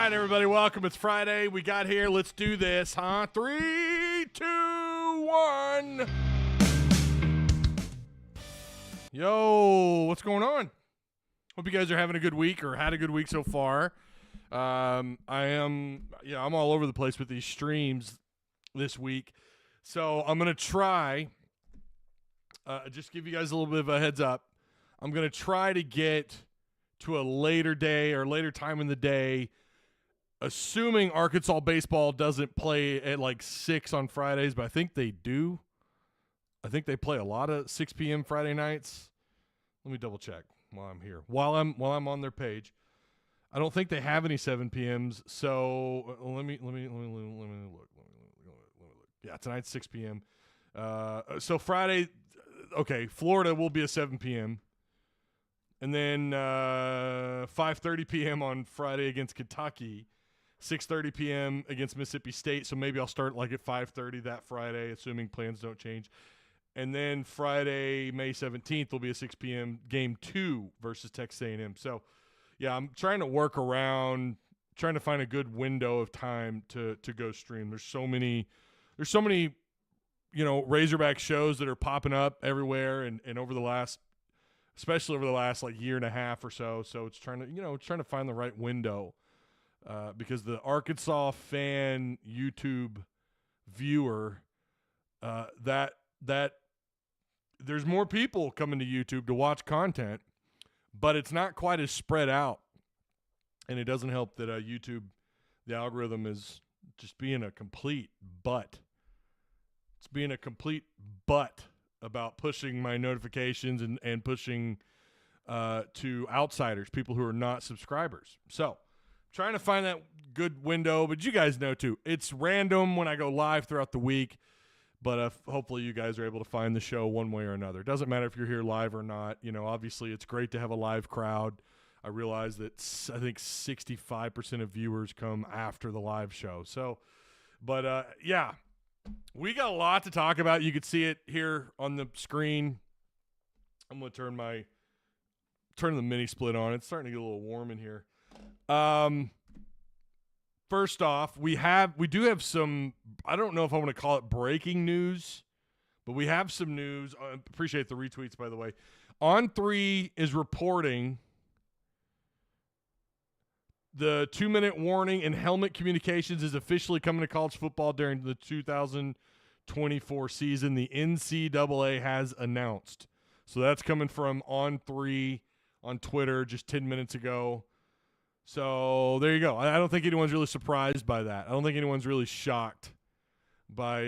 right, everybody, welcome. It's Friday. We got here. Let's do this, huh? 3, 2, 1. Yo, what's going on? Hope you guys are having a good week or had a good week so far. I'm all over the place with these streams this week. So I'm going to try, just give you guys a little bit of a heads up. I'm going to try to get to a later day or later time in the day, assuming Arkansas baseball doesn't play at like 6 on Fridays, but I think they do. I think they play a lot of 6 p.m. Friday nights. Let me double check while I'm here. While I'm on their page, I don't think they have any 7 p.m.s. So let me look. Yeah, tonight's 6 p.m. So Friday, okay, Florida will be a 7 p.m. And then 5:30 p.m. on Friday against Kentucky, 6:30 p.m. against Mississippi State. So maybe I'll start like at 5:30 that Friday, assuming plans don't change. And then Friday, May 17th, will be a 6 p.m. game 2 versus Texas A&M. So, yeah, I'm trying to work around, trying to find a good window of time to go stream. There's so many, Razorback shows that are popping up everywhere, and especially over the last like year and a half or so. So it's trying to find the right window, because the Arkansas fan YouTube viewer, that there's more people coming to YouTube to watch content, but it's not quite as spread out, and it doesn't help that YouTube, the algorithm is just being a complete butt. It's being a complete butt about pushing my notifications and pushing to outsiders, people who are not subscribers. So trying to find that good window, but you guys know too, it's random when I go live throughout the week, but hopefully you guys are able to find the show one way or another. It doesn't matter if you're here live or not. Obviously it's great to have a live crowd. I realize that I think 65% of viewers come after the live show. So, but yeah, we got a lot to talk about. You can see it here on the screen. I'm going to turn the mini split on. It's starting to get a little warm in here. First off, we do have some, I don't know if I want to call it breaking news, but we have some news. I appreciate the retweets, by the way. On3 is reporting the 2-minute warning and helmet communications is officially coming to college football during the 2024 season. The NCAA has announced. So that's coming from On3 on Twitter just 10 minutes ago. So there you go. I don't think anyone's really surprised by that. I don't think anyone's really shocked by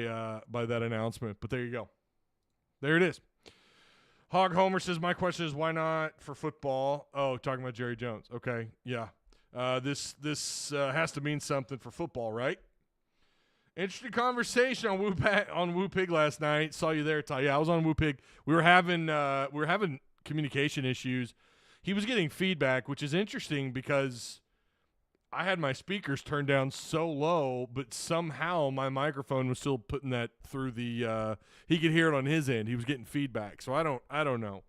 that announcement. But there you go. There it is. Hog Homer says, my question is, why not for football? Oh, talking about Jerry Jones. Okay, yeah. This has to mean something for football, right? Interesting conversation on Woo Pig last night. Saw you there, Ty. Yeah, I was on Woo Pig. We were having communication issues. He was getting feedback, which is interesting because I had my speakers turned down so low, but somehow my microphone was still putting that through the. He could hear it on his end. He was getting feedback, so I don't know.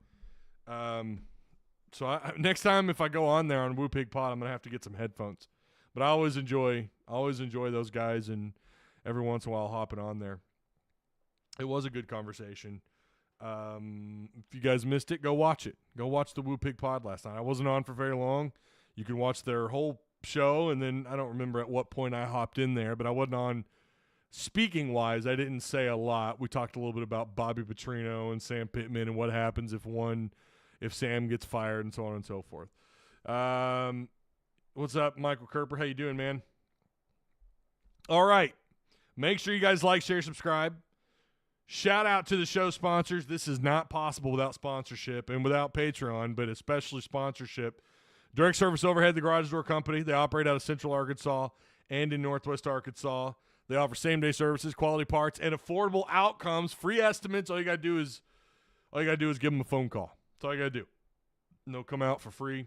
So next time if I go on there on Woo Pig Pod, I'm gonna have to get some headphones. But I always enjoy those guys, and every once in a while hopping on there. It was a good conversation. If you guys missed it, go watch it. Go watch the Woo Pig Pod last night. I wasn't on for very long. You can watch their whole show, and then I don't remember at what point I hopped in there, but I wasn't on speaking wise. I didn't say a lot. We talked a little bit about Bobby Petrino and Sam Pittman and what happens if Sam gets fired and so on and so forth. What's up, Michael Kerper? How you doing, man? All right. Make sure you guys like, share, subscribe. Shout out to the show sponsors. This is not possible without sponsorship and without Patreon, but especially sponsorship. Direct Service Overhead, the Garage Door Company. They operate out of Central Arkansas and in Northwest Arkansas. They offer same-day services, quality parts, and affordable outcomes. Free estimates. All you gotta do is give them a phone call. That's all you got to do. And they'll come out for free.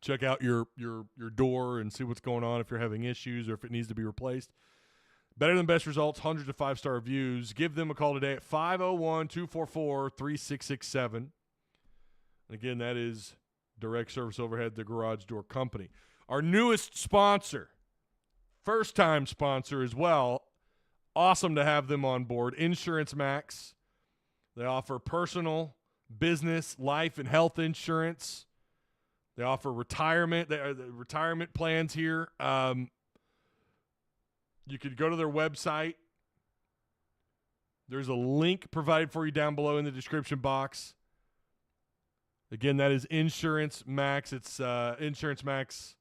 Check out your door and see what's going on if you're having issues or if it needs to be replaced. Better than best results, hundreds of 5-star reviews. Give them a call today at 501-244-3667. Again, that is Direct Service Overhead, the Garage Door Company. Our newest sponsor, first-time sponsor as well. Awesome to have them on board. Insurance Max. They offer personal, business, life, and health insurance. They offer retirement plans here. You could go to their website. There's a link provided for you down below in the description box. Again, that is Insurance Max. It's Insurance Max.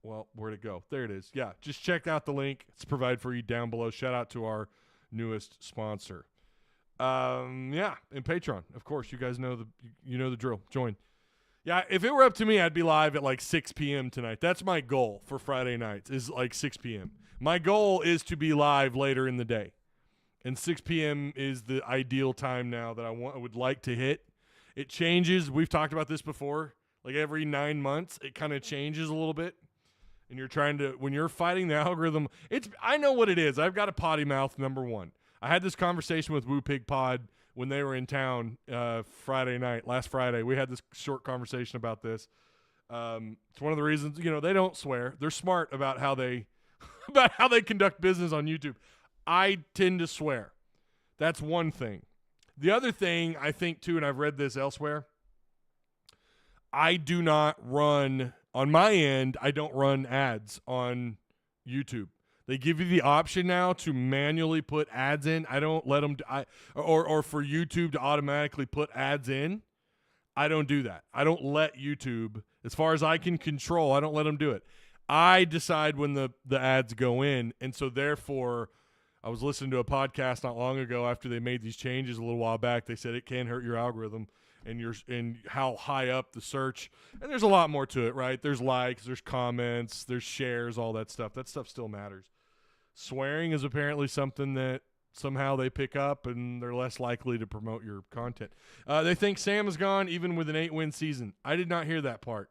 Well, where'd it go? There it is. Yeah, just check out the link. It's provided for you down below. Shout out to our newest sponsor. Yeah, and Patreon. Of course, you guys know the drill. Join. Yeah, if it were up to me, I'd be live at like 6 p.m. tonight. That's my goal for Friday nights is like 6 p.m. My goal is to be live later in the day. And 6 p.m. is the ideal time now that I would like to hit. It changes. We've talked about this before. Like every 9 months, it kind of changes a little bit. And you're trying to, when you're fighting the algorithm, I know what it is. I've got a potty mouth, number one. I had this conversation with Woo Pig Pod when they were in town last Friday. We had this short conversation about this. It's one of the reasons, they don't swear. They're smart about how they conduct business on YouTube. I tend to swear. That's one thing. The other thing I think too, and I've read this elsewhere, I do not run, on my end, I don't run ads on YouTube. They give you the option now to manually put ads in. I don't let them, or for YouTube to automatically put ads in. I don't do that. I don't let YouTube, as far as I can control, I don't let them do it. I decide when the ads go in, and so therefore, I was listening to a podcast not long ago after they made these changes a little while back. They said it can hurt your algorithm and how high up the search. And there's a lot more to it, right? There's likes, there's comments, there's shares, all that stuff. That stuff still matters. Swearing is apparently something that somehow they pick up and they're less likely to promote your content. They think Sam is gone even with an 8-win season. I did not hear that part.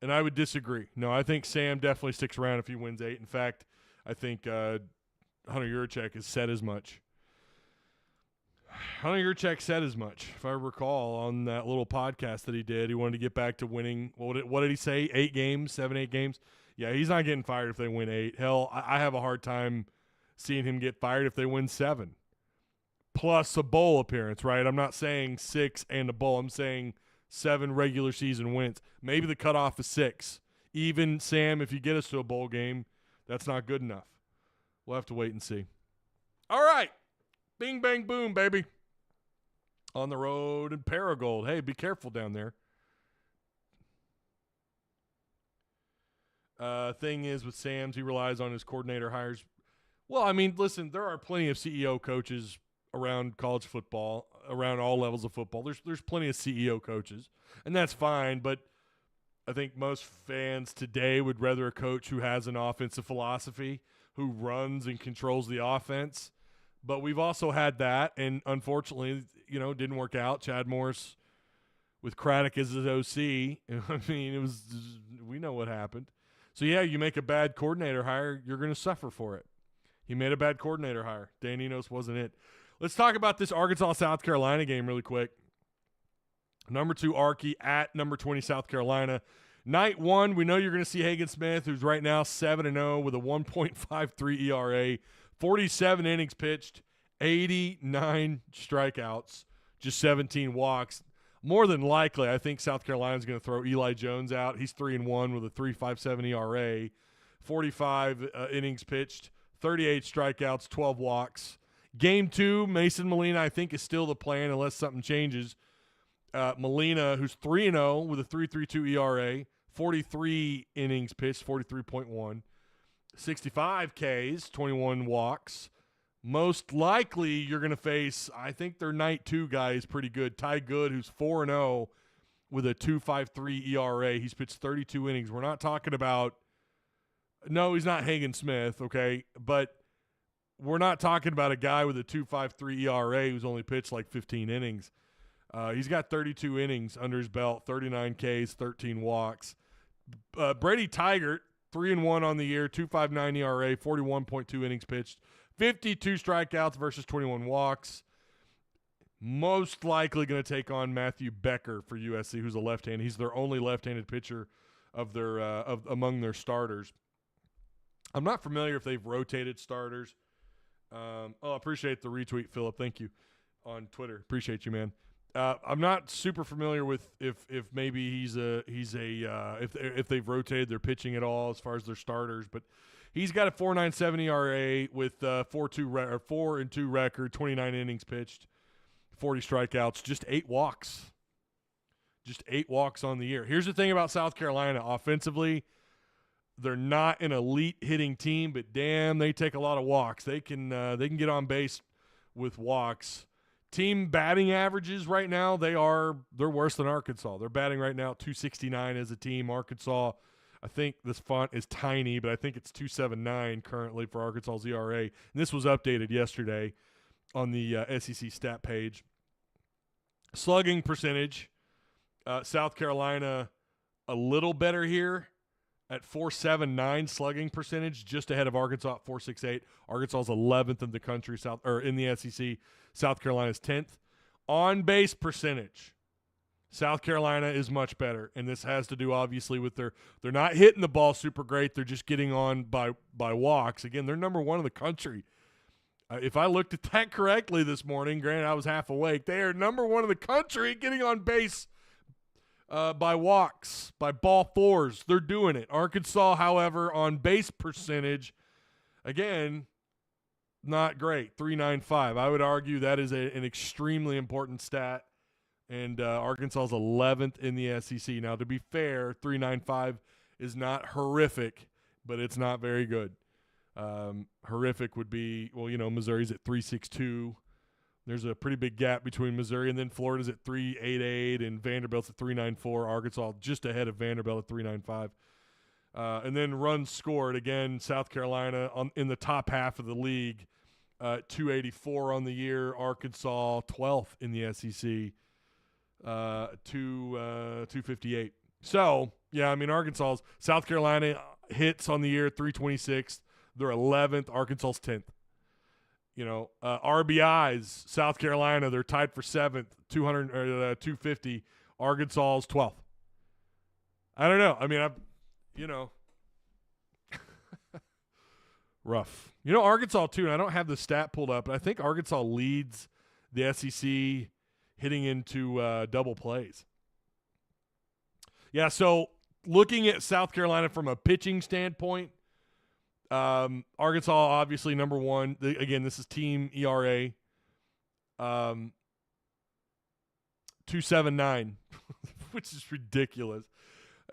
And I would disagree. No, I think Sam definitely sticks around if he wins 8. In fact, I think Hunter Yurachek has said as much. Hunter Yurachek said as much, if I recall, on that little podcast that he did. He wanted to get back to winning. What did he say? 8 games, 7, 8 games? Yeah, he's not getting fired if they win 8. Hell, I have a hard time seeing him get fired if they win 7. Plus a bowl appearance, right? I'm not saying 6 and a bowl. I'm saying 7 regular season wins. Maybe the cutoff is 6. Even, Sam, if you get us to a bowl game, that's not good enough. We'll have to wait and see. All right. Bing, bang, boom, baby. On the road in Paragould. Hey, be careful down there. Thing is with Sam's, he relies on his coordinator hires. Well, I mean, listen, there are plenty of CEO coaches around college football, around all levels of football. There's plenty of CEO coaches, and that's fine, but I think most fans today would rather a coach who has an offensive philosophy, who runs and controls the offense. But we've also had that, and unfortunately, it didn't work out. Chad Morris with Craddock as his OC. I mean, we know what happened. So, yeah, you make a bad coordinator hire, you're going to suffer for it. He made a bad coordinator hire. Dan Enos wasn't it. Let's talk about this Arkansas-South Carolina game really quick. Number 2, Arky at number 20, South Carolina. Night 1, we know you're going to see Hagen Smith, who's right now 7-0 with a 1.53 ERA, 47 innings pitched, 89 strikeouts, just 17 walks. More than likely, I think South Carolina's going to throw Eli Jones out. He's 3-1 with a 3.57 ERA, 45 innings pitched, 38 strikeouts, 12 walks. Game 2, Mason Molina, I think, is still the plan unless something changes. Molina, who's 3-0 with a 3.32 ERA, 43 innings pitched, 43.1, 65 Ks, 21 walks. Most likely you're going to face, I think their night 2 guy is pretty good. Ty Good, who's 4-0 with a 2.53 ERA. He's pitched 32 innings. We're not talking about – no, he's not Hagen Smith, okay? But we're not talking about a guy with a 2.53 ERA who's only pitched like 15 innings. He's got 32 innings under his belt, 39 Ks, 13 walks. Brady Tigert, 3-1 on the year, 2.59 ERA, 41.2 innings pitched, 52 strikeouts versus 21 walks. most likely going to take on Matthew Becker for USC, who's a left-handed. He's their only left-handed pitcher of their among their starters. I'm not familiar if they've rotated starters. I appreciate the retweet, Philip. Thank you on Twitter. Appreciate you, man. I'm not super familiar with if maybe if they've rotated their pitching at all as far as their starters, but he's got a 4.97 ERA with 4-2 record, 29 innings pitched, 40 strikeouts, just 8 walks. Just 8 walks on the year. Here's the thing about South Carolina. Offensively, they're not an elite hitting team, but damn, they take a lot of walks. They can get on base with walks. Team batting averages right now, they're worse than Arkansas. They're batting right now 269 as a team. Arkansas, I think this font is tiny, but I think it's 279 currently for Arkansas's ERA. And this was updated yesterday on the SEC stat page. Slugging percentage, South Carolina a little better here at 4.79 slugging percentage, just ahead of Arkansas at 4.68. Arkansas's 11th in the country, in the SEC. South Carolina's 10th. On base percentage, South Carolina is much better, and this has to do obviously with they're not hitting the ball super great. They're just getting on by walks. Again, they're number 1 in the country. If I looked at that correctly this morning, granted I was half awake, they are number 1 in the country getting on base by walks, by ball fours. They're doing it. Arkansas, however, on base percentage, again, not great, 3.95. I would argue that is an extremely important stat, and Arkansas's 11th in the SEC. Now, to be fair, 3.95 is not horrific, but it's not very good. Horrific would be, Missouri's at 3.62. There's a pretty big gap between Missouri, and then Florida's at 3.88, and Vanderbilt's at 3.94. Arkansas just ahead of Vanderbilt at 3.95. And then runs scored, again, South Carolina in the top half of the league, 284 on the year. Arkansas 12th in the SEC, 258. So, yeah, I mean, South Carolina hits on the year 326. They're 11th. Arkansas's 10th. RBIs, South Carolina, they're tied for 7th, 250. Arkansas's 12th. I don't know. I mean, rough. Arkansas, too, and I don't have the stat pulled up, but I think Arkansas leads the SEC hitting into double plays. Yeah, so looking at South Carolina from a pitching standpoint, Arkansas obviously number 1. Again, this is team ERA, 2.79, which is ridiculous.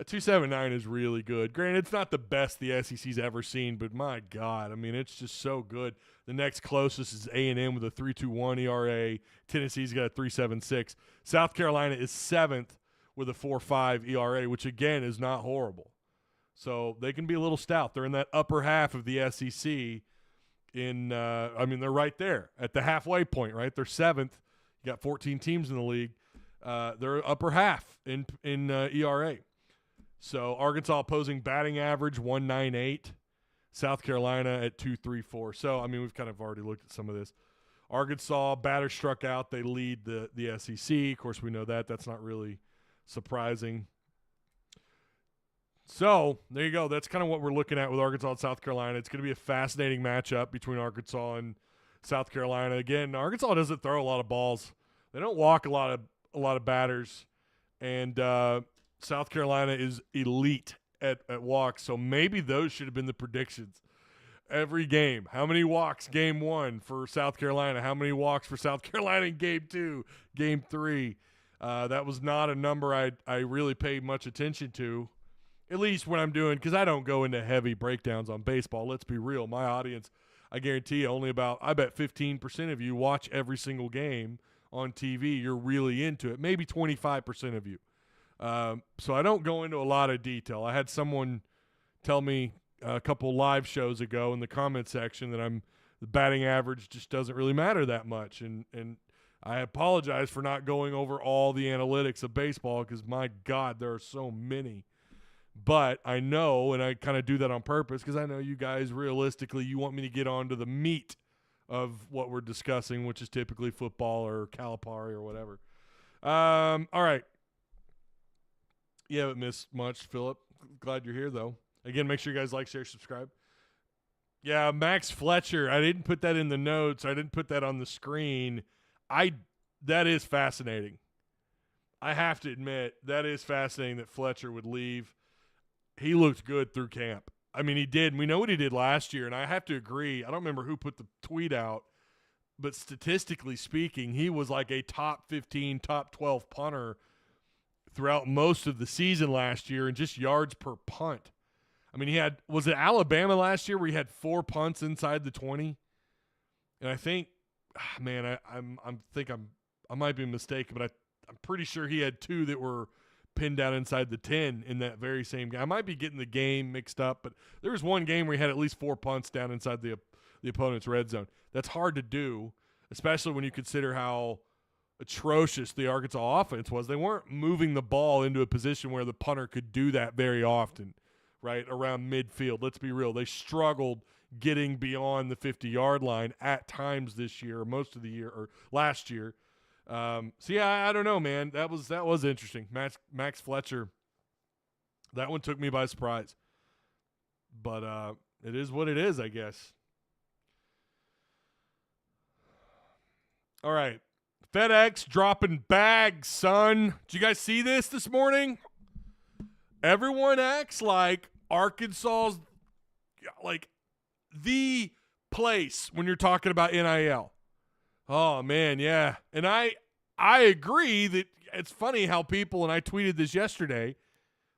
2.79 is really good. Granted, it's not the best the SEC's ever seen, but my God, I mean, it's just so good. The next closest is A&M with a 3.21 ERA. Tennessee's got a 3.76. South Carolina is 7th with a 4.5 ERA, which again is not horrible. So they can be a little stout. They're in that upper half of the SEC. They're right there at the halfway point, right? They're 7th. You got 14 teams in the league. They're upper half in ERA. So Arkansas opposing batting average 1.98. South Carolina at 2.34. So, I mean, we've kind of already looked at some of this. Arkansas, batter struck out. They lead the SEC. Of course, we know that. That's not really surprising. So, there you go. That's kind of what we're looking at with Arkansas and South Carolina. It's going to be a fascinating matchup between Arkansas and South Carolina. Again, Arkansas doesn't throw a lot of balls. They don't walk a lot of batters. And South Carolina is elite at walks. So maybe those should have been the predictions. Every game. How many walks game 1 for South Carolina? How many walks for South Carolina in game 2, game 3? That was not a number I really paid much attention to. At least when I'm doing, because I don't go into heavy breakdowns on baseball. Let's be real. My audience, I guarantee you, I bet 15% of you watch every single game on TV. You're really into it. Maybe 25% of you. So I don't go into a lot of detail. I had someone tell me a couple live shows ago in the comment section that the batting average just doesn't really matter that much. And I apologize for not going over all the analytics of baseball because, my God, there are so many. But I know, and I kind of do that on purpose because I know you guys realistically, you want me to get on to the meat of what we're discussing, which is typically football or Calipari or whatever. All right. You haven't missed much, Philip. Glad you're here, though. Again, make sure you guys like, share, subscribe. Yeah, Max Fletcher. I didn't put that in the notes. I didn't put that on the screen. That is fascinating. I have to admit, that is fascinating that Fletcher would leave. He looked good through camp. I mean, he did. We know what he did last year, and I have to agree. I don't remember who put the tweet out, but statistically speaking, he was like a top 15, top 12 punter throughout most of the season last year and just yards per punt. I mean, was it Alabama last year where he had 4 punts inside the 20? And I think, man, I might be mistaken, but I'm pretty sure he had 2 that were pinned down inside the 10 in that very same game. I might be getting the game mixed up, but there was one game where he had at least 4 punts down inside the opponent's red zone. That's hard to do, especially when you consider how atrocious the Arkansas offense was. They weren't moving the ball into a position where the punter could do that very often, right, around midfield. Let's be real. They struggled getting beyond the 50-yard line at times this year, or most of the year, or last year. I don't know, man. That was interesting. Max Fletcher, that one took me by surprise. But it is what it is, I guess. All right. FedEx dropping bags, son. Did you guys see this morning? Everyone acts like Arkansas's like the place when you're talking about NIL. Oh, man, yeah. And I agree that it's funny how people, and I tweeted this yesterday.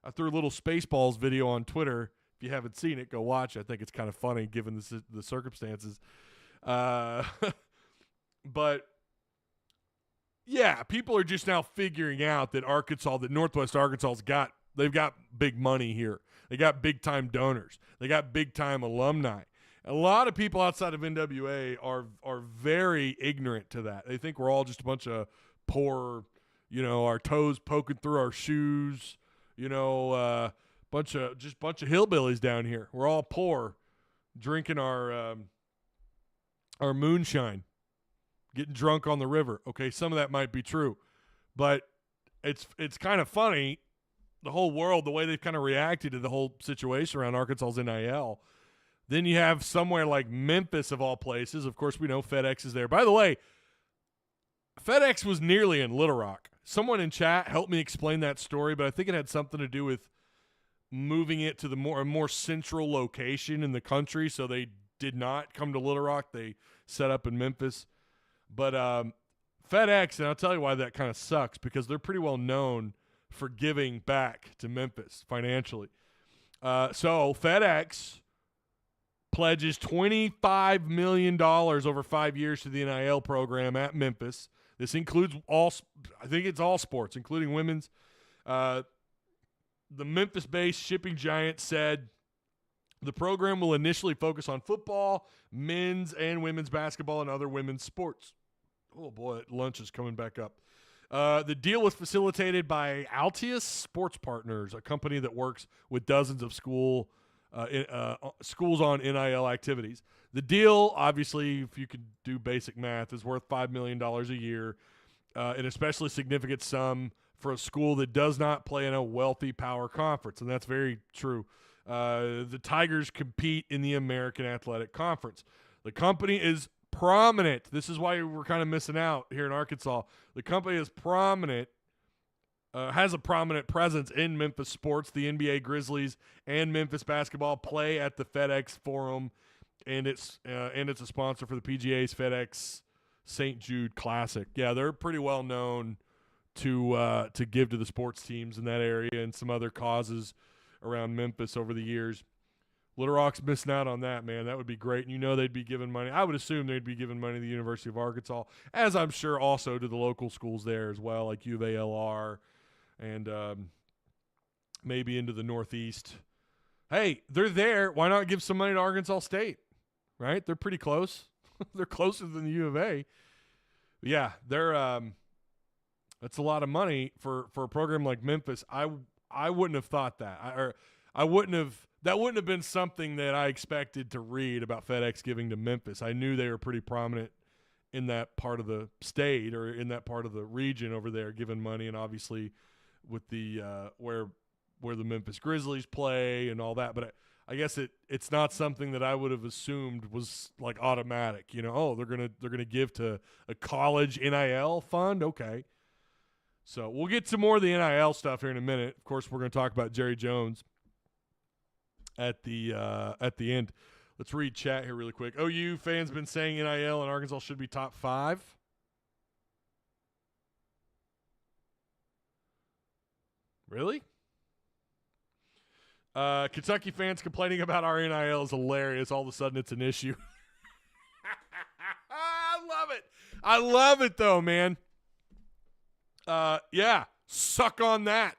I threw a little Spaceballs video on Twitter. If you haven't seen it, go watch it. I think it's kind of funny given the circumstances. But, yeah, people are just now figuring out that Northwest Arkansas they've got big money here. They got big-time donors. They got big-time alumni. A lot of people outside of NWA are very ignorant to that. They think we're all just a bunch of poor, our toes poking through our shoes, bunch of hillbillies down here. We're all poor, drinking our moonshine, getting drunk on the river. Okay, some of that might be true, but it's kind of funny, the whole world, the way they've kind of reacted to the whole situation around Arkansas's NIL. Then you have somewhere like Memphis, of all places. Of course, we know FedEx is there. By the way, FedEx was nearly in Little Rock. Someone in chat helped me explain that story, but I think it had something to do with moving it to a more central location in the country, so they did not come to Little Rock. They set up in Memphis. But FedEx, and I'll tell you why that kind of sucks, because they're pretty well known for giving back to Memphis financially. So FedEx pledges $25 million over 5 years to the NIL program at Memphis. This includes all sports, including women's. The Memphis-based shipping giant said the program will initially focus on football, men's and women's basketball, and other women's sports. Oh, boy, lunch is coming back up. The deal was facilitated by Altius Sports Partners, a company that works with dozens of schools on NIL activities. The deal, obviously, if you could do basic math, is worth $5 million a year, an especially significant sum for a school that does not play in a wealthy power conference, and that's very true. The Tigers compete in the American Athletic Conference. The company is prominent. This is why we're kind of missing out here in Arkansas. The company is prominent. Has a prominent presence in Memphis sports. The NBA Grizzlies and Memphis basketball play at the FedEx Forum, and it's a sponsor for the PGA's FedEx St. Jude Classic. Yeah, they're pretty well known to give to the sports teams in that area and some other causes around Memphis over the years. Little Rock's missing out on that, man. That would be great. And they'd be giving money. I would assume they'd be giving money to the University of Arkansas, as I'm sure also to the local schools there as well, like U of A-LR and maybe into the Northeast. Hey, they're there. Why not give some money to Arkansas State, right? They're pretty close. They're closer than the U of A. But yeah, that's a lot of money for a program like Memphis. I wouldn't have thought that. That wouldn't have been something that I expected to read about FedEx giving to Memphis. I knew they were pretty prominent in that part of the state or in that part of the region over there, giving money, and obviously with the where the Memphis Grizzlies play and all that. But I guess it's not something that I would have assumed was like automatic. Oh, they're gonna give to a college NIL fund. Okay, so we'll get to more of the NIL stuff here in a minute. Of course, we're going to talk about Jerry Jones at the end. Let's read chat here really quick. OU fans been saying NIL and Arkansas should be top 5. Really? Kentucky fans complaining about our NIL is hilarious. All of a sudden, it's an issue. I love it. I love it, though, man. Yeah, suck on that.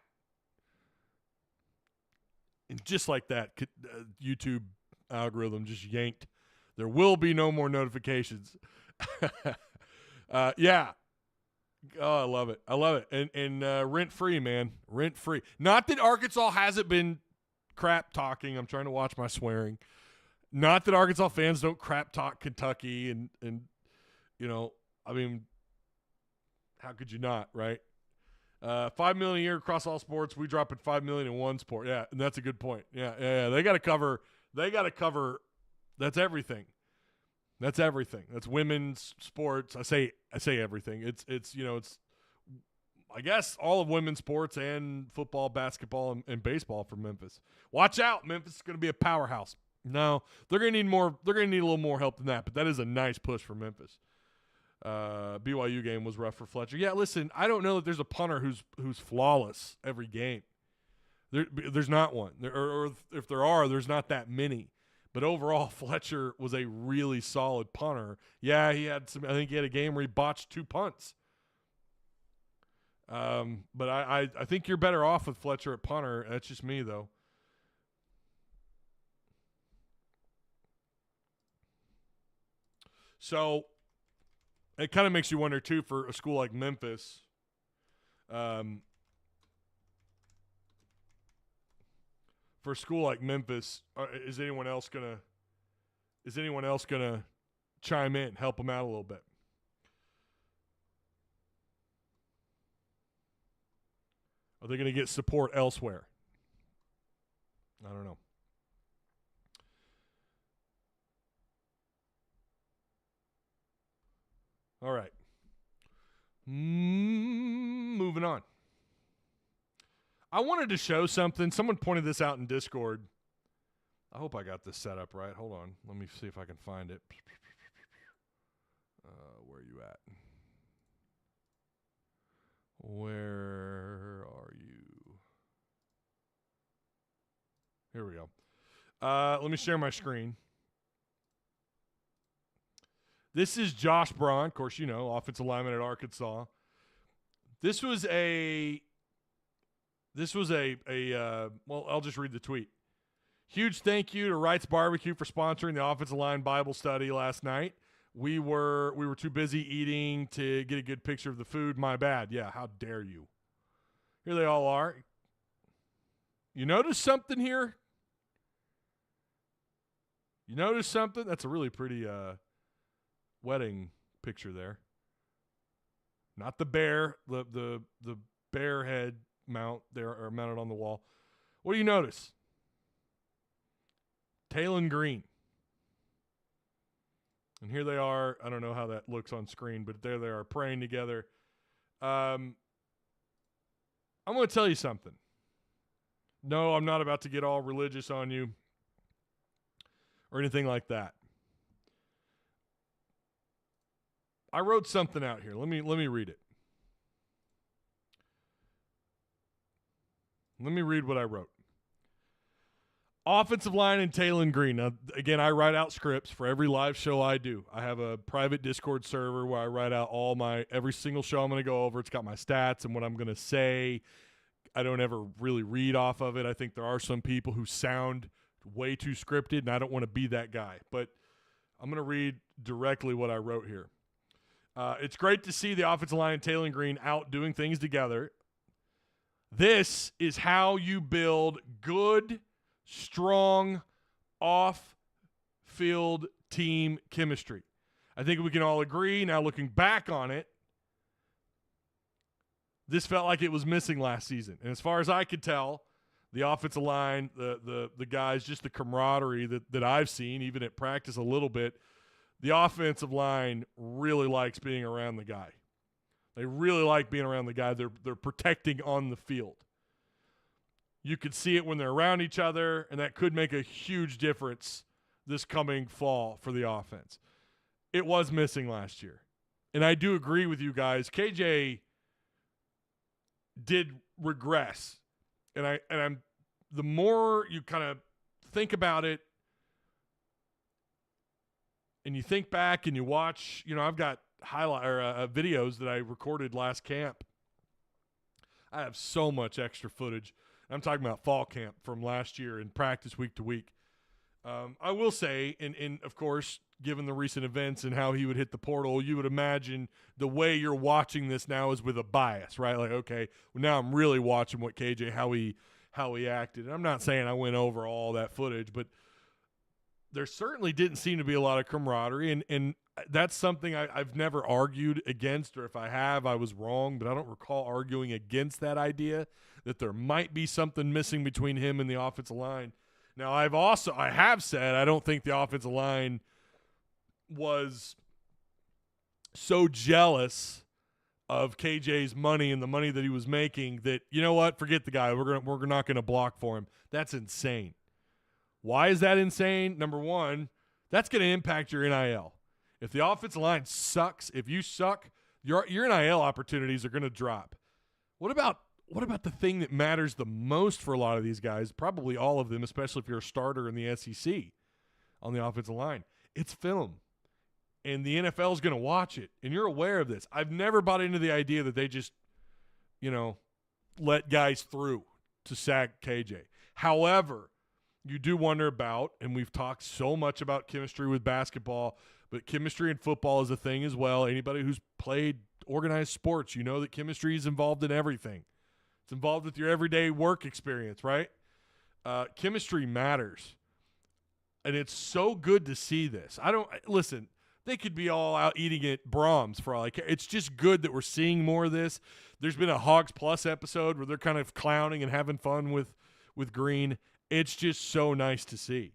And just like that, YouTube algorithm just yanked. There will be no more notifications. Yeah. Oh, I love it. I love it. And rent-free, man. Rent-free. Not that Arkansas hasn't been crap talking. I'm trying to watch my swearing. Not that Arkansas fans don't crap talk Kentucky and I mean, how could you not, right? $5 million a year across all sports. We dropping $5 million in one sport. Yeah, and that's a good point. Yeah. They got to cover. That's everything. That's everything. That's women's sports. I say everything. It's I guess all of women's sports and football, basketball, and baseball for Memphis. Watch out, Memphis is going to be a powerhouse. No, they're going to need more. They're going to need a little more help than that. But that is a nice push for Memphis. BYU game was rough for Fletcher. Yeah, listen, I don't know that there's a punter who's flawless every game. There's not one. Or if there are, there's not that many. But overall, Fletcher was a really solid punter. Yeah, I think he had a game where he botched 2 punts. But I think you're better off with Fletcher at punter. That's just me, though. So it kind of makes you wonder, too, for a school like Memphis. For a school like Memphis, is anyone else gonna chime in, help them out a little bit? Are they going to get support elsewhere? I don't know. All right. Moving on. I wanted to show something. Someone pointed this out in Discord. I hope I got this set up right. Hold on. Let me see if I can find it. Where are you at? Where are you? Here we go. Let me share my screen. This is Josh Braun, of course, offensive lineman at Arkansas. This was well, I'll just read the tweet. Huge thank you to Wright's Barbecue for sponsoring the offensive line Bible study last night. We were too busy eating to get a good picture of the food. My bad. Yeah, how dare you? Here they all are. You notice something here? You notice something? That's a really pretty wedding picture there. Not the bear, the bear head mount there are mounted on the wall. What do you notice? Talon Green. And here they are. I don't know how that looks on screen, but there they are praying together. I'm going to tell you something. No, I'm not about to get all religious on you or anything like that. I wrote something out here. Let me read it. Let me read what I wrote. Offensive line and Talon Green. Now, again, I write out scripts for every live show I do. I have a private Discord server where I write out every single show I'm going to go over. It's got my stats and what I'm going to say. I don't ever really read off of it. I think there are some people who sound way too scripted, and I don't want to be that guy. But I'm going to read directly what I wrote here. It's great to see the offensive line and Talon Green out doing things together. This is how you build good strong off-field team chemistry. I think we can all agree, now looking back on it, this felt like it was missing last season. And as far as I could tell, the offensive line, the guys, just the camaraderie that I've seen, even at practice a little bit, the offensive line really likes being around the guy. They really like being around the guy they're protecting on the field. You could see it when they're around each other, and that could make a huge difference this coming fall for the offense. It was missing last year. And I do agree with you guys. KJ did regress. And I'm the more you kind of think about it and you think back and you watch, I've got videos that I recorded last camp. I have so much extra footage. I'm talking about fall camp from last year and practice week to week. I will say, and of course, given the recent events and how he would hit the portal, you would imagine the way you're watching this now is with a bias, right? Like, okay, well, now I'm really watching what KJ, how he acted. And I'm not saying I went over all that footage, but there certainly didn't seem to be a lot of camaraderie, and that's something I've never argued against, or if I have, I was wrong, but I don't recall arguing against that idea that there might be something missing between him and the offensive line. Now, I have said I don't think the offensive line was so jealous of KJ's money and the money that he was making that, you know what, forget the guy. We're not going to block for him. That's insane. Why is that insane? Number one, that's going to impact your NIL. If the offensive line sucks, if you suck, your NIL opportunities are going to drop. What about the thing that matters the most for a lot of these guys, probably all of them, especially if you're a starter in the SEC on the offensive line? It's film. And the NFL is going to watch it. And you're aware of this. I've never bought into the idea that they just, let guys through to sack KJ. However, you do wonder about, and we've talked so much about chemistry with basketball, but chemistry in football is a thing as well. Anybody who's played organized sports, you know that chemistry is involved in everything. It's involved with your everyday work experience, right? Chemistry matters. And it's so good to see this. Listen, they could be all out eating at Brahms for all I care. It's just good that we're seeing more of this. There's been a Hogs Plus episode where they're kind of clowning and having fun with Green. It's just so nice to see.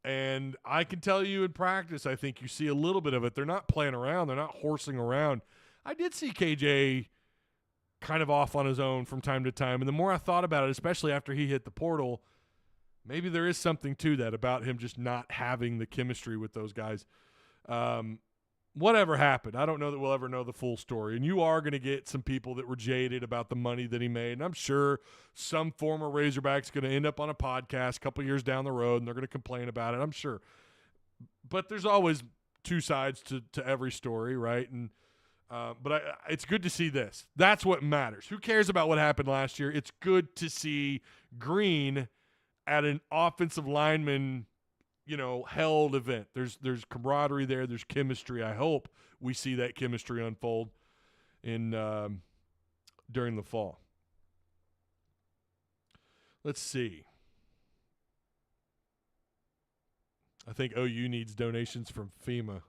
And I can tell you in practice, I think you see a little bit of it. They're not playing around. They're not horsing around. I did see KJ kind of off on his own from time to time. And the more I thought about it, especially after he hit the portal, maybe there is something to that about him just not having the chemistry with those guys. Whatever happened, I don't know that we'll ever know the full story. And you are going to get some people that were jaded about the money that he made. And I'm sure some former Razorback's going to end up on a podcast a couple years down the road, and they're going to complain about it, I'm sure. But there's always two sides to every story, right? And but it's good to see this. That's what matters. Who cares about what happened last year? It's good to see Green at an offensive lineman held event. There's camaraderie there. There's chemistry. I hope we see that chemistry unfold during the fall. Let's see. I think OU needs donations from FEMA.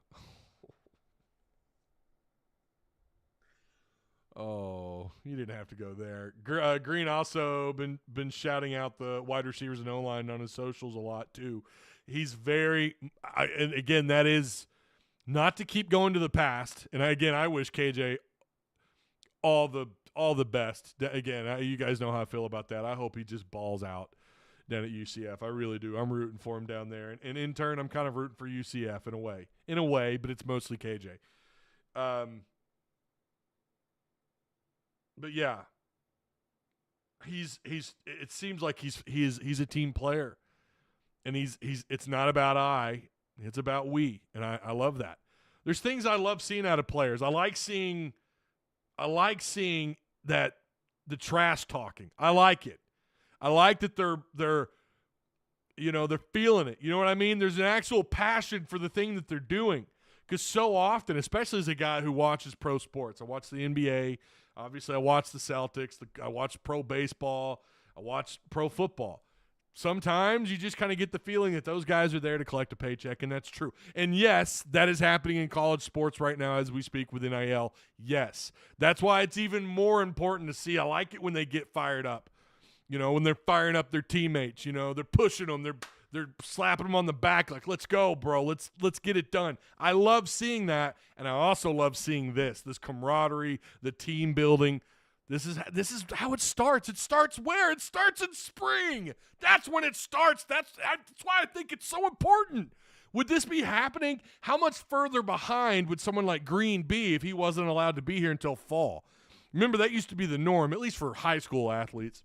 Oh, you didn't have to go there. Green also been shouting out the wide receivers and O-line on his socials a lot too. He's and again, that is not to keep going to the past. And I wish KJ all the best. Again, you guys know how I feel about that. I hope he just balls out down at UCF. I really do. I'm rooting for him down there. And in turn, I'm kind of rooting for UCF in a way, but it's mostly KJ. But yeah, it seems like he's a team player. And it's not about it's about we. And I love that. There's things I love seeing out of players. I like seeing that the trash talking. I like it. I like that they're feeling it. You know what I mean? There's an actual passion for the thing that they're doing. Because so often, especially as a guy who watches pro sports, I watch the NBA. Obviously, I watch the Celtics. I watch pro baseball. I watch pro football. sometimes you just kind of get the feeling that those guys are there to collect a paycheck, and that's true. And yes, that is happening in college sports right now as we speak with NIL. Yes. That's why it's even more important to see. I like it when they get fired up. When they're firing up their teammates, they're pushing them, they're slapping them on the back like, let's go, bro. Let's get it done. I love seeing that, and I also love seeing this camaraderie, the team building. This is how it starts. It starts where? It starts in spring. That's when it starts. That's why I think it's so important. Would this be happening? How much further behind would someone like Green be if he wasn't allowed to be here until fall? Remember, that used to be the norm, at least for high school athletes.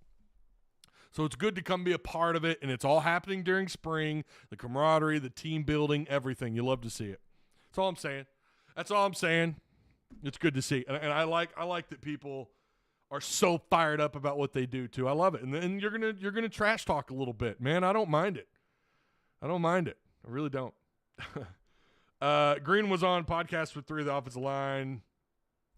So it's good to come be a part of it, and it's all happening during spring, the camaraderie, the team building, everything. You love to see it. That's all I'm saying. That's all I'm saying. It's good to see. And I like that people are so fired up about what they do too. I love it. And you're gonna trash talk a little bit. Man, I don't mind it. I really don't. Green was on podcast with 3 of the offensive line.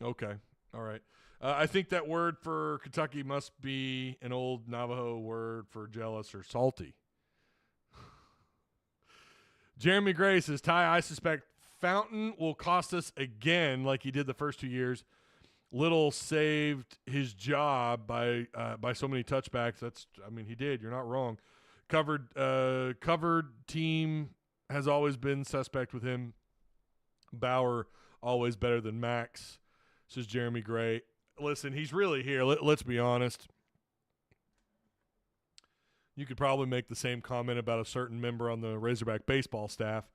Okay. All right. I think that word for Kentucky must be an old Navajo word for jealous or salty. Jeremy Gray says, Ty, I suspect Fountain will cost us again like he did the first 2 years. Little saved his job by so many touchbacks. He did. You're not wrong. Covered team has always been suspect with him. Bauer always better than Max, says Jeremy Gray. Listen, he's really here. Let's be honest. You could probably make the same comment about a certain member on the Razorback baseball staff.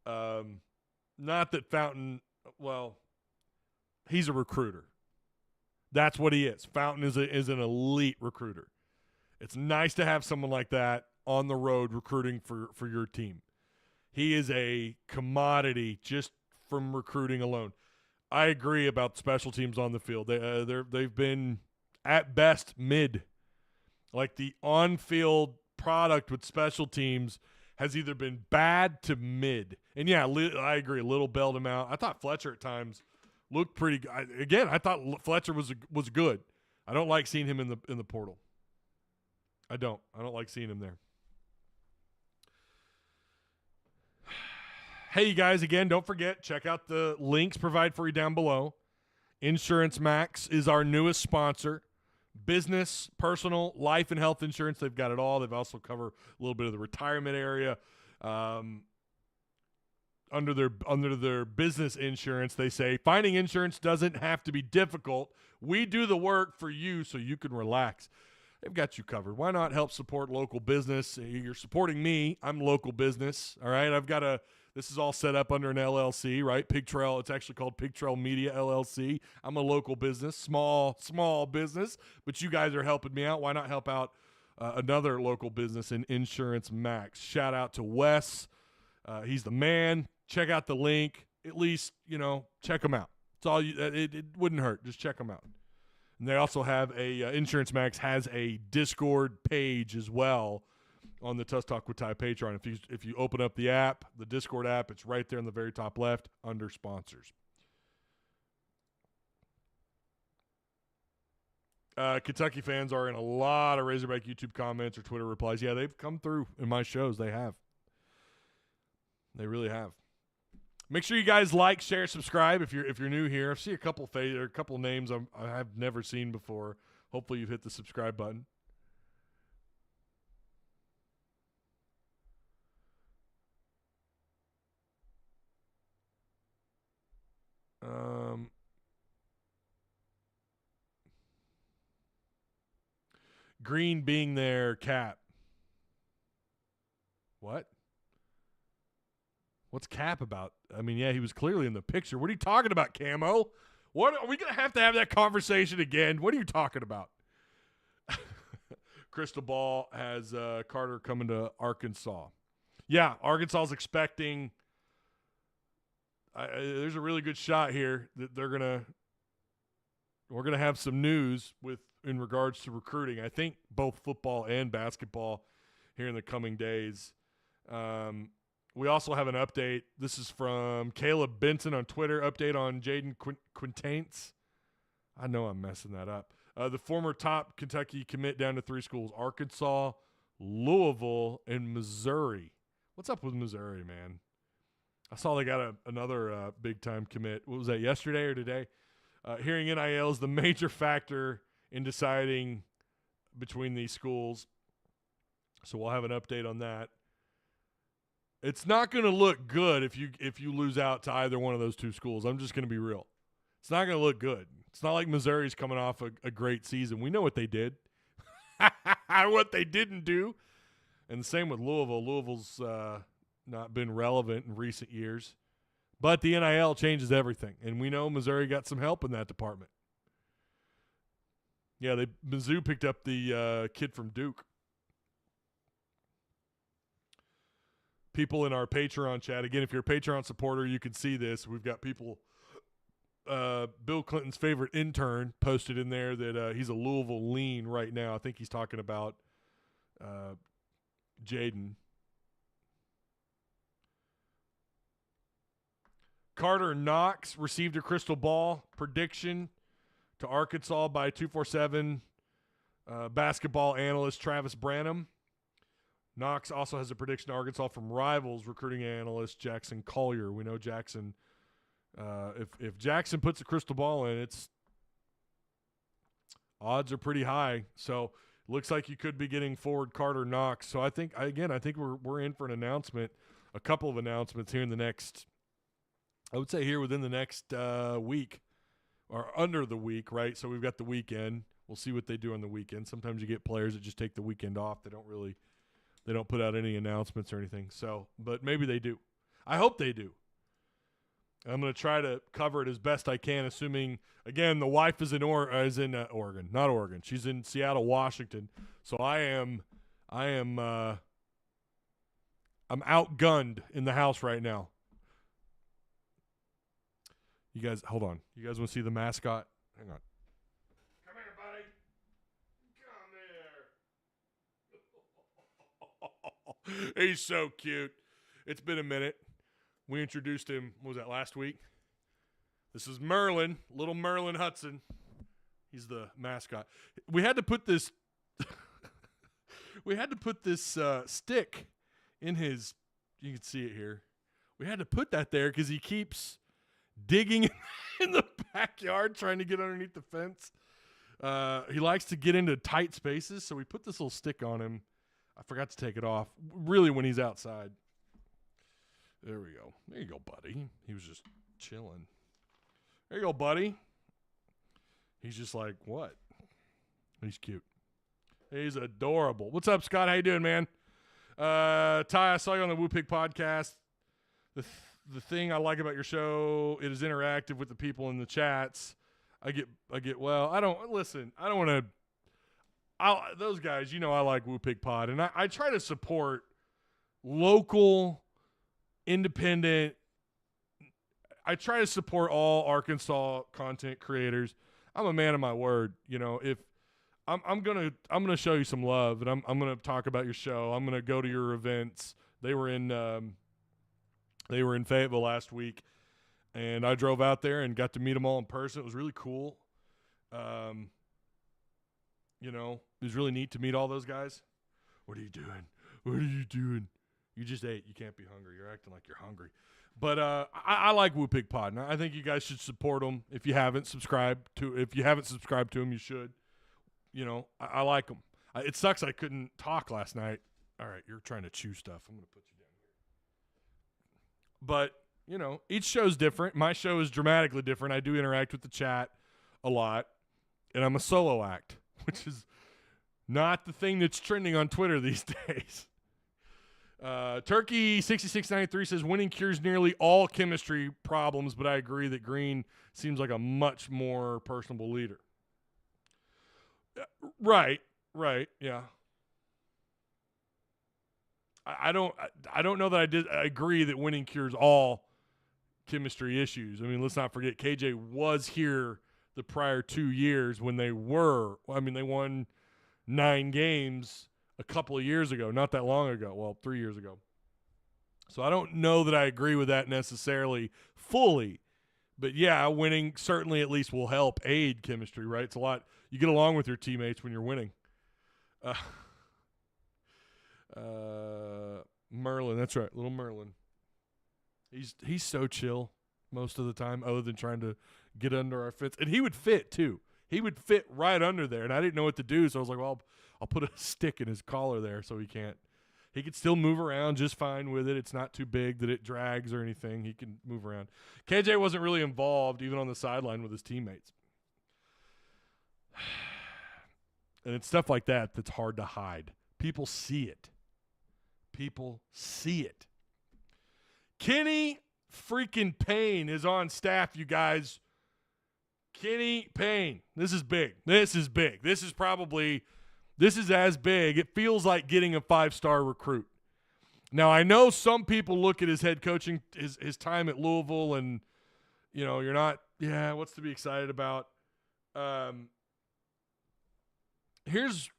Not that Fountain, well, he's a recruiter. That's what he is. Fountain is an elite recruiter. It's nice to have someone like that on the road recruiting for your team. He is a commodity just from recruiting alone. I agree about special teams on the field. They've been at best mid. Like the on-field product with special teams has either been bad to mid. And yeah, I agree. Little bailed him out. I thought Fletcher at times looked pretty good. Again, I thought Fletcher was good. I don't like seeing him in the portal. I don't like seeing him there. Hey, you guys, again, don't forget, check out the links provided for you down below. Insurance Max is our newest sponsor. Business, personal, life, and health insurance. They've got it all. They've also covered a little bit of the retirement area. Under their business insurance, they say, finding insurance doesn't have to be difficult. We do the work for you so you can relax. They've got you covered. Why not help support local business? You're supporting me. I'm local business, all right? This is all set up under an LLC, right? Pig Trail. It's actually called Pig Trail Media LLC. I'm a local business, small business, but you guys are helping me out. Why not help out another local business in Insurance Max? Shout out to Wes. He's the man. Check out the link. At least, check him out. It's all it wouldn't hurt. Just check them out. And they also have Insurance Max has a Discord page as well on the Tuss Talk with Ty Patreon. If you open up the app, the Discord app, it's right there in the very top left under sponsors. Kentucky fans are in a lot of Razorback YouTube comments or Twitter replies. Yeah, they've come through in my shows. They have. They really have. Make sure you guys like, share, subscribe if you're new here. I see a couple names I have never seen before. Hopefully you've hit the subscribe button. Green being their cap. What? What's cap about? Yeah, he was clearly in the picture. What are you talking about, Camo? What are we going to have that conversation again? What are you talking about? Crystal Ball has Carter coming to Arkansas. Yeah, Arkansas is expecting there's a really good shot here that we're going to have some news in regards to recruiting. I think both football and basketball here in the coming days. We also have an update. This is from Caleb Benson on Twitter. Update on Jaden Quintains. I know I'm messing that up. The former top Kentucky commit down to 3 schools: Arkansas, Louisville and Missouri. What's up with Missouri, man? I saw they got another big-time commit. What was that, yesterday or today? Hearing NIL is the major factor in deciding between these schools. So we'll have an update on that. It's not going to look good if you lose out to either one of those two schools. I'm just going to be real. It's not going to look good. It's not like Missouri's coming off a great season. We know what they did. What they didn't do. And the same with Louisville. Louisville's not been relevant in recent years. But the NIL changes everything. And we know Missouri got some help in that department. Yeah, Mizzou picked up the kid from Duke. People in our Patreon chat. Again, if you're a Patreon supporter, you can see this. We've got people. Bill Clinton's favorite intern posted in there that he's a Louisville lean right now. I think he's talking about Jaden. Carter Knox received a crystal ball prediction to Arkansas by 247 basketball analyst Travis Branham. Knox also has a prediction to Arkansas from Rivals recruiting analyst Jackson Collier. We know Jackson, if Jackson puts a crystal ball in, it's odds are pretty high. So looks like you could be getting forward Carter Knox. So I think we're in for an announcement, a couple of announcements here in the next, I would say here within the next week or under the week, right? So we've got the weekend. We'll see what they do on the weekend. Sometimes you get players that just take the weekend off. They don't put out any announcements or anything. So, but maybe they do. I hope they do. I'm going to try to cover it as best I can, assuming, again, the wife is in Oregon, not Oregon. She's in Seattle, Washington. So I'm outgunned in the house right now. You guys, hold on. You guys want to see the mascot? Hang on. Come here, buddy. Come here. He's so cute. It's been a minute. We introduced him, what was that, last week? This is Merlin, little Merlin Hudson. He's the mascot. We had to put this stick in his, you can see it here. We had to put that there because he keeps digging in the backyard trying to get underneath the fence. He likes to get into tight spaces, so we put this little stick on him. I forgot to take it off, really, when he's outside. There we go. There you go, buddy. He was just chilling. There you go, buddy. He's just like, what? He's cute. He's adorable. What's up, Scott? How you doing, man? Ty, I saw you on the Woo Pig podcast. The thing I like about your show, it is interactive with the people in the chats. I get well, I don't want to, those guys, I like Woo Pig Pod, and I try to support local, independent. I try to support all Arkansas content creators. I'm a man of my word. If I'm gonna show you some love, and I'm gonna talk about your show. I'm gonna go to your events. They were in Fayetteville last week, and I drove out there and got to meet them all in person. It was really cool. It was really neat to meet all those guys. What are you doing? What are you doing? You just ate. You can't be hungry. You're acting like you're hungry. But I like Woo Pig Pod, and I think you guys should support them. If you haven't subscribed to them, you should. I like them. It sucks I couldn't talk last night. All right, you're trying to chew stuff. I'm going to put you down here. But, each show's different. My show is dramatically different. I do interact with the chat a lot, and I'm a solo act, which is not the thing that's trending on Twitter these days. Turkey6693 says winning cures nearly all chemistry problems, but I agree that Green seems like a much more personable leader. Right, yeah. I don't know that I agree that winning cures all chemistry issues. I mean, let's not forget KJ was here the prior 2 years when they won 9 games a couple of years ago, not that long ago. Well, 3 years ago. So I don't know that I agree with that necessarily fully. But yeah, winning certainly at least will help aid chemistry, right? It's a lot. You get along with your teammates when you're winning. Merlin, that's right, little Merlin. He's so chill most of the time, other than trying to get under our fence. And he would fit too. He would fit right under there, and I didn't know what to do, so I was like, well, I'll put a stick in his collar there so he can't. He could still move around just fine with it. It's not too big that it drags or anything. He can move around. KJ wasn't really involved, even on the sideline with his teammates. And it's stuff like that that's hard to hide. People see it. People see it. Kenny freaking Payne is on staff, you guys. Kenny Payne. This is big. This is big. This is as big. It feels like getting a 5-star recruit. Now, I know some people look at his head coaching, his time at Louisville, and, you're not, what's to be excited about? Here's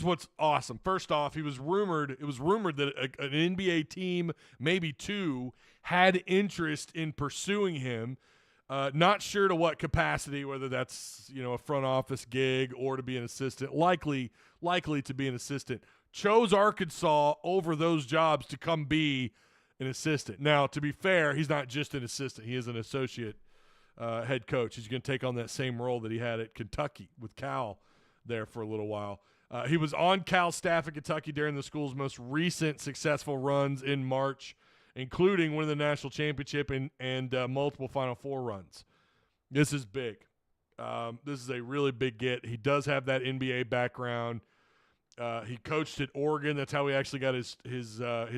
what's awesome. First off, it was rumored that an NBA team, maybe two, had interest in pursuing him. Not sure to what capacity, whether that's, a front office gig or to be an assistant. Likely to be an assistant. Chose Arkansas over those jobs to come be an assistant. Now, to be fair, he's not just an assistant. He is an associate head coach. He's going to take on that same role that he had at Kentucky with Cal there for a little while. He was on Cal's staff at Kentucky during the school's most recent successful runs in March, including winning the national championship and multiple Final Four runs. This is big. This is a really big get. He does have that NBA background. He coached at Oregon. That's how he actually got his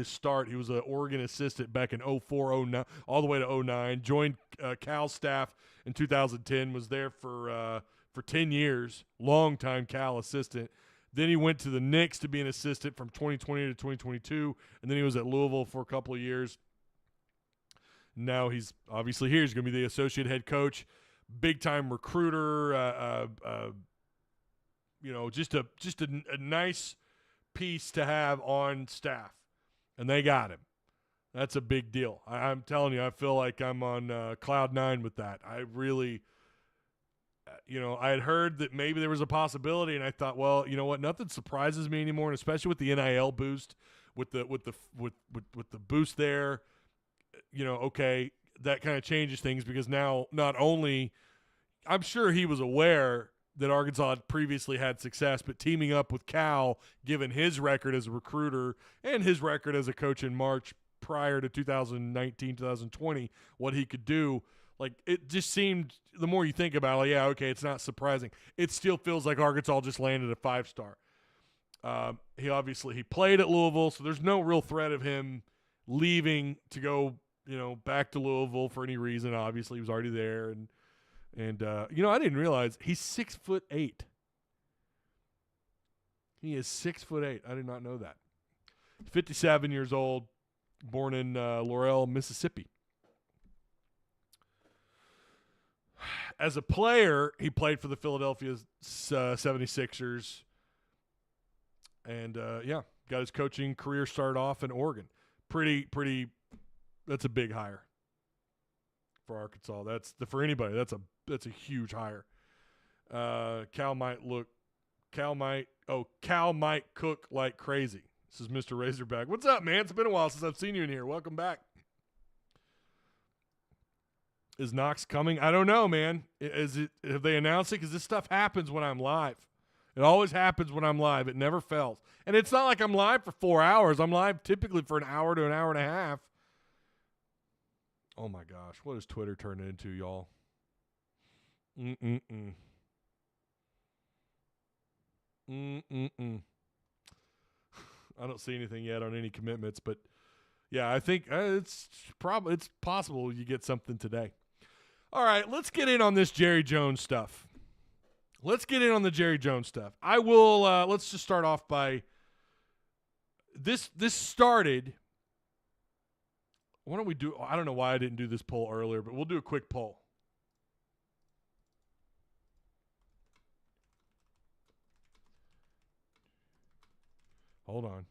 start. He was an Oregon assistant back in 04, 09, all the way to 09. Joined Cal's staff in 2010. Was there for 10 years. Long-time Cal assistant. Then he went to the Knicks to be an assistant from 2020 to 2022, and then he was at Louisville for a couple of years. Now he's obviously here. He's going to be the associate head coach, big-time recruiter, just a nice piece to have on staff, and they got him. That's a big deal. I'm telling you, I feel like I'm on cloud nine with that. I really – I had heard that maybe there was a possibility, and I thought, well, you know what? Nothing surprises me anymore, and especially with the NIL boost, with the boost there. Okay, that kind of changes things because now not only I'm sure he was aware that Arkansas had previously had success, but teaming up with Cal, given his record as a recruiter and his record as a coach in March prior to 2019, 2020, what he could do. Like, it just seemed, the more you think about it, okay, it's not surprising. It still feels like Arkansas just landed a 5-star. He played at Louisville, so there's no real threat of him leaving to go, back to Louisville for any reason. Obviously, he was already there. And I didn't realize he's 6'8". He is 6'8". I did not know that. 57 years old, born in Laurel, Mississippi. As a player, he played for the Philadelphia 76ers. And, got his coaching career started off in Oregon. That's a big hire for Arkansas. For anybody, that's a huge hire. Cal might cook like crazy. This is Mr. Razorback. What's up, man? It's been a while since I've seen you in here. Welcome back. Is Knox coming? I don't know, man. Have they announced it? Because this stuff happens when I'm live. It always happens when I'm live. It never fails. And it's not like I'm live for 4 hours. I'm live typically for an hour to an hour and a half. Oh, my gosh. What is Twitter turning into, y'all? I don't see anything yet on any commitments, but, yeah, I think it's possible you get something today. All right, let's get in on this Jerry Jones stuff. I will let's just start off by this started. Why don't we do I don't know why I didn't do this poll earlier, but we'll do a quick poll. Hold on.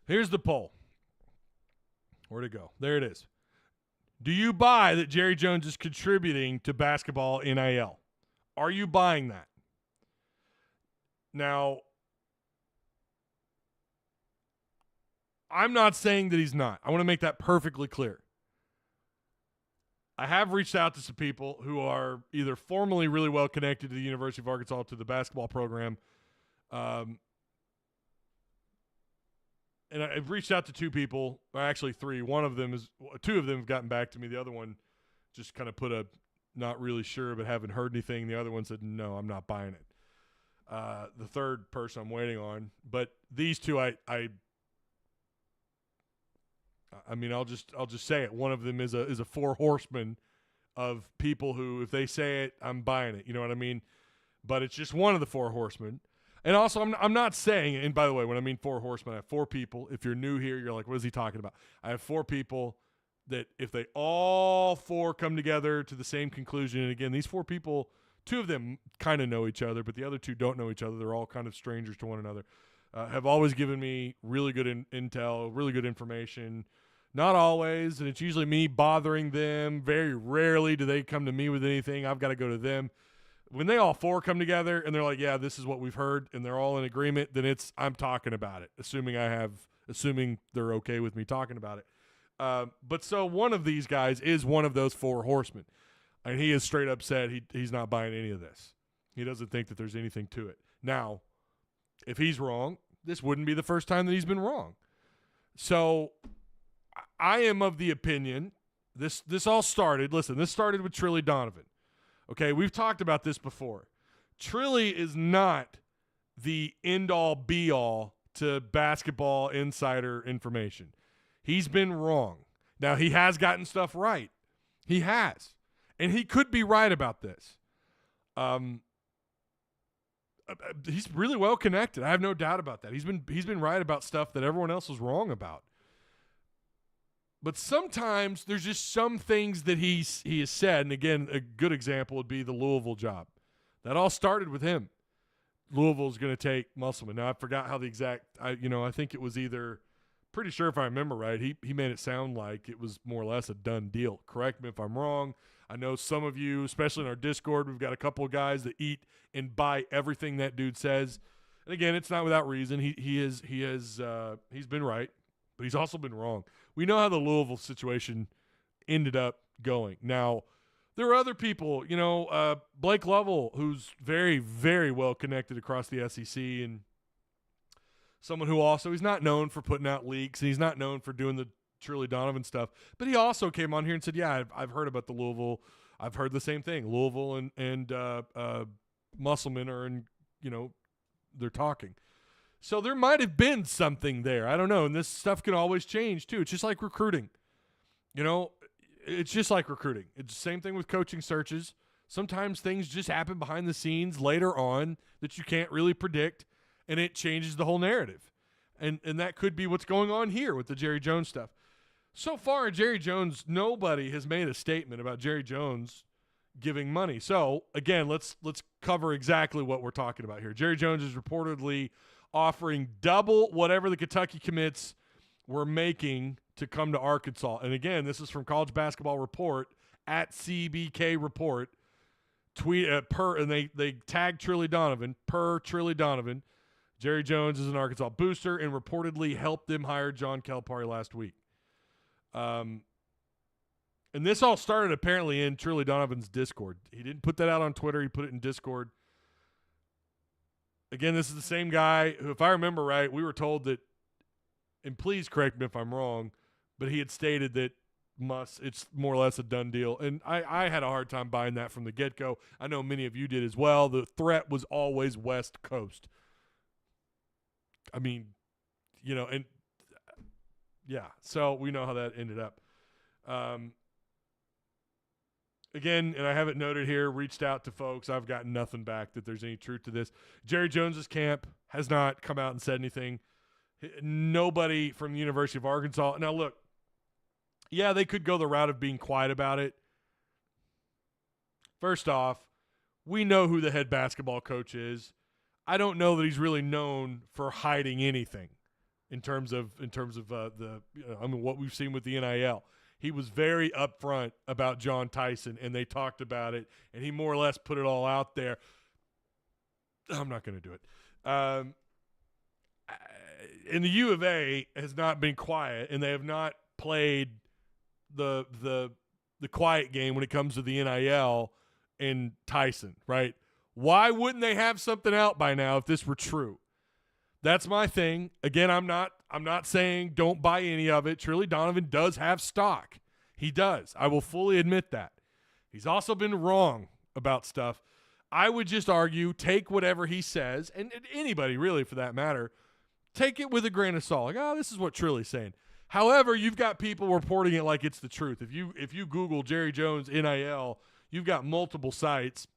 Here's the poll. Where'd it go? There it is. Do you buy that Jerry Jones is contributing to basketball NIL? Are you buying that? Now, I'm not saying that he's not. I want to make that perfectly clear. I have reached out to some people who are either formally really well connected to the University of Arkansas, to the basketball program, and I've reached out to two people, or actually three. Two of them have gotten back to me. The other one just kind of put a not really sure but haven't heard anything. The other one said, no, I'm not buying it. The third person I'm waiting on. But these two, I mean, I'll just say it. One of them is a four horseman of people who, if they say it, I'm buying it. You know what I mean? But it's just one of the four horsemen. And also, I'm not saying, and by the way, when I mean four horsemen, I have four people. If you're new here, you're like, what is he talking about? I have four people that if they all four come together to the same conclusion, and again, these four people, two of them kind of know each other, but the other two don't know each other. They're all kind of strangers to one another. Have always given me really good intel, really good information. Not always, and it's usually me bothering them. Very rarely do they come to me with anything. I've got to go to them. When they all four come together and they're like, yeah, this is what we've heard, and they're all in agreement, then I'm talking about it, assuming they're okay with me talking about it. But so one of these guys is one of those four horsemen, and he is straight up said he's not buying any of this. He doesn't think that there's anything to it. Now, if he's wrong, this wouldn't be the first time that he's been wrong. So I am of the opinion, this all started, listen, this started with Trilly Donovan. Okay, we've talked about this before. Trilly is not the end-all, be-all to basketball insider information. He's been wrong. Now, he has gotten stuff right. He has. And he could be right about this. He's really well connected. I have no doubt about that. He's been right about stuff that everyone else was wrong about. But sometimes there's just some things that he has said, and again, a good example would be the Louisville job. That all started with him. Louisville's going to take Musselman. Now, I forgot how the exact I think it was either, pretty sure if I remember right, he made it sound like it was more or less a done deal. Correct me if I'm wrong. I know some of you, especially in our Discord, we've got a couple of guys that eat and buy everything that dude says. And again, it's not without reason. He's been right, but he's also been wrong. We know how the Louisville situation ended up going. Now, there are other people, Blake Lovell, who's very, very well connected across the SEC, and someone who also, he's not known for putting out leaks, and he's not known for doing the Trilly Donovan stuff, but he also came on here and said, yeah, I've heard about the Louisville. I've heard the same thing. Louisville and Musselman are they're talking. So there might have been something there. I don't know. And this stuff can always change too. It's just like recruiting. It's just like recruiting. It's the same thing with coaching searches. Sometimes things just happen behind the scenes later on that you can't really predict, and it changes the whole narrative. And that could be what's going on here with the Jerry Jones stuff. So far, Jerry Jones, nobody has made a statement about Jerry Jones giving money. So, again, let's cover exactly what we're talking about here. Jerry Jones is reportedly offering double whatever the Kentucky commits were making to come to Arkansas. And again, this is from College Basketball Report at CBK Report. And they tagged Trilly Donovan, per Trilly Donovan. Jerry Jones is an Arkansas booster and reportedly helped them hire John Calipari last week. And this all started apparently in Trilly Donovan's Discord. He didn't put that out on Twitter. He put it in Discord. Again, this is the same guy who, if I remember right, we were told that, and please correct me if I'm wrong, but he had stated that it's more or less a done deal. And I had a hard time buying that from the get-go. I know many of you did as well. The threat was always West Coast. I mean, and yeah, so we know how that ended up. Again, and I have it noted here, reached out to folks. I've gotten nothing back that there's any truth to this. Jerry Jones's camp has not come out and said anything. Nobody from the University of Arkansas. Now, look, yeah, they could go the route of being quiet about it. First off, we know who the head basketball coach is. I don't know that he's really known for hiding anything. in terms of what we've seen with the NIL. He was very upfront about John Tyson, and they talked about it, and he more or less put it all out there. I'm not going to do it. And the U of A has not been quiet, and they have not played the quiet game when it comes to the NIL and Tyson, right? Why wouldn't they have something out by now if this were true? That's my thing. Again, I'm not saying don't buy any of it. Trilly Donovan does have stock. He does. I will fully admit that. He's also been wrong about stuff. I would just argue, take whatever he says, and anybody really for that matter, take it with a grain of salt. Like, this is what Trilly's saying. However, you've got people reporting it like it's the truth. If you Google Jerry Jones NIL, you've got multiple sites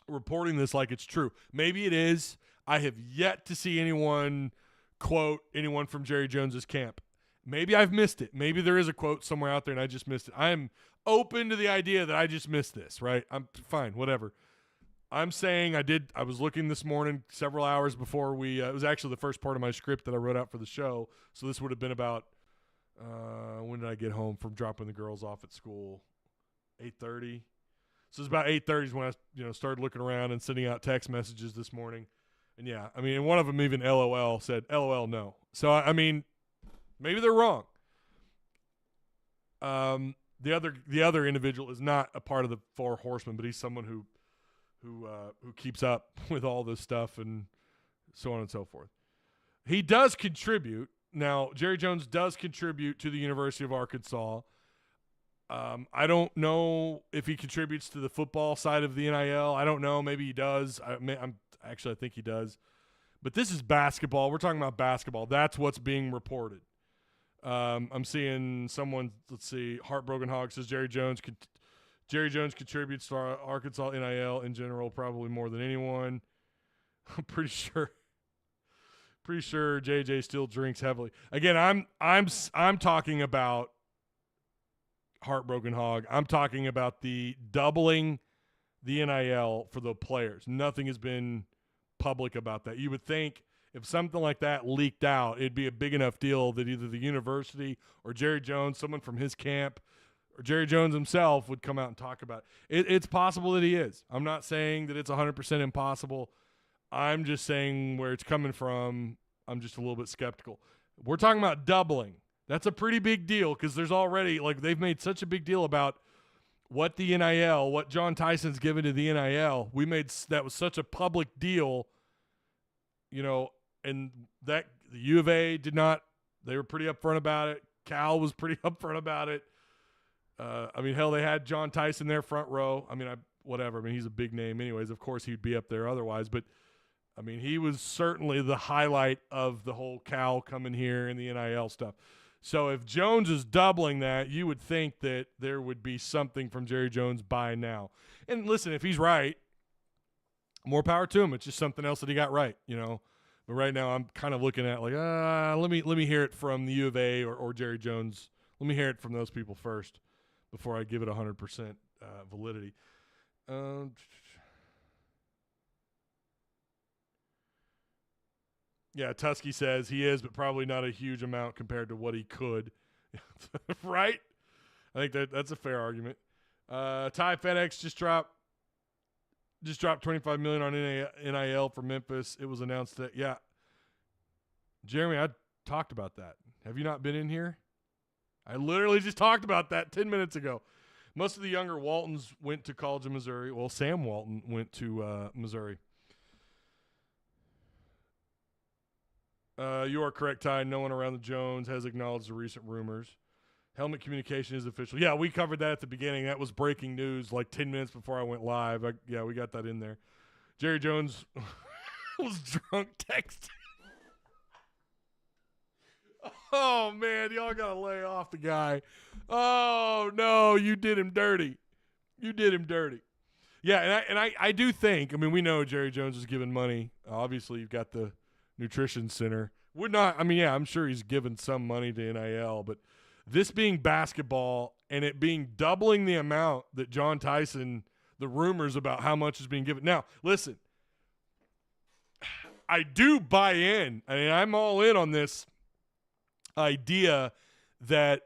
reporting this like it's true. Maybe it is. I have yet to see anyone quote anyone from Jerry Jones's camp. Maybe I've missed it. Maybe there is a quote somewhere out there and I just missed it. I am open to the idea that I just missed this, right? I'm fine, whatever. I'm saying I was looking this morning several hours before it was actually the first part of my script that I wrote out for the show. So this would have been about, when did I get home from dropping the girls off at school? 8:30. So it's about 8:30 is when I started looking around and sending out text messages this morning. And yeah, I mean, and one of them even LOL said, LOL no. So, I mean, maybe they're wrong. The other individual is not a part of the Four Horsemen, but he's someone who keeps up with all this stuff and so on and so forth. He does contribute. Now, Jerry Jones does contribute to the University of Arkansas. I don't know if he contributes to the football side of the NIL. I don't know. Maybe he does. I think he does. But this is basketball. We're talking about basketball. That's what's being reported. I'm seeing someone, let's see, Heartbroken Hog says Jerry Jones contributes to our Arkansas NIL in general probably more than anyone. I'm pretty sure JJ still drinks heavily. Again, I'm talking about Heartbroken Hog. I'm talking about the doubling the NIL for the players. Nothing has been public about that. You would think if something like that leaked out, it'd be a big enough deal that either the university or Jerry Jones, someone from his camp, or Jerry Jones himself would come out and talk about it. It's possible that he is. I'm not saying that it's 100% impossible. I'm just saying where it's coming from, I'm just a little bit skeptical. We're talking about doubling. That's a pretty big deal because there's already, they've made such a big deal about what the NIL, what John Tyson's given to the NIL. That was such a public deal, and that the U of A did not, they were pretty upfront about it. Cal was pretty upfront about it. Hell, they had John Tyson there front row. He's a big name anyways. Of course, he'd be up there otherwise. But, he was certainly the highlight of the whole Cal coming here and the NIL stuff. So if Jones is doubling that, you would think that there would be something from Jerry Jones by now. And listen, if he's right, more power to him. It's just something else that he got right, But right now I'm kind of looking at let me hear it from the U of A or Jerry Jones. Let me hear it from those people first before I give it 100% validity. Yeah, Tusky says he is, but probably not a huge amount compared to what he could. Right? I think that's a fair argument. Ty FedEx just dropped $25 million on NIL for Memphis. It was announced that, yeah. Jeremy, I talked about that. Have you not been in here? I literally just talked about that 10 minutes ago. Most of the younger Waltons went to College of Missouri. Well, Sam Walton went to Missouri. You are correct, Ty. No one around the Jones has acknowledged the recent rumors. Helmet communication is official. Yeah, we covered that at the beginning. That was breaking news 10 minutes before I went live. We got that in there. Jerry Jones was drunk texting. Oh, man, y'all got to lay off the guy. Oh, no, you did him dirty. Yeah, and I do think, we know Jerry Jones is giving money. Obviously, you've got the nutrition center. I'm sure he's given some money to NIL, but this being basketball and it being doubling the amount that John Tyson, the rumors about how much is being given. Now, listen, I do buy in. I mean, I'm all in on this idea that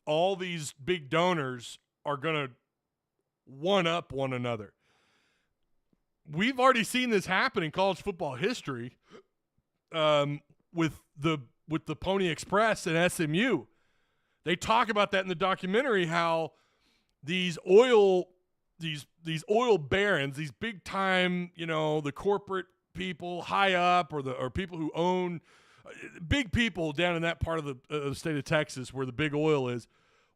all these big donors are going to one-up one another. We've already seen this happen in college football history with the Pony Express and SMU. They talk about that in the documentary, how these oil barons, these big time, the corporate people high up or people who own big people down in that part of the state of Texas where the big oil is,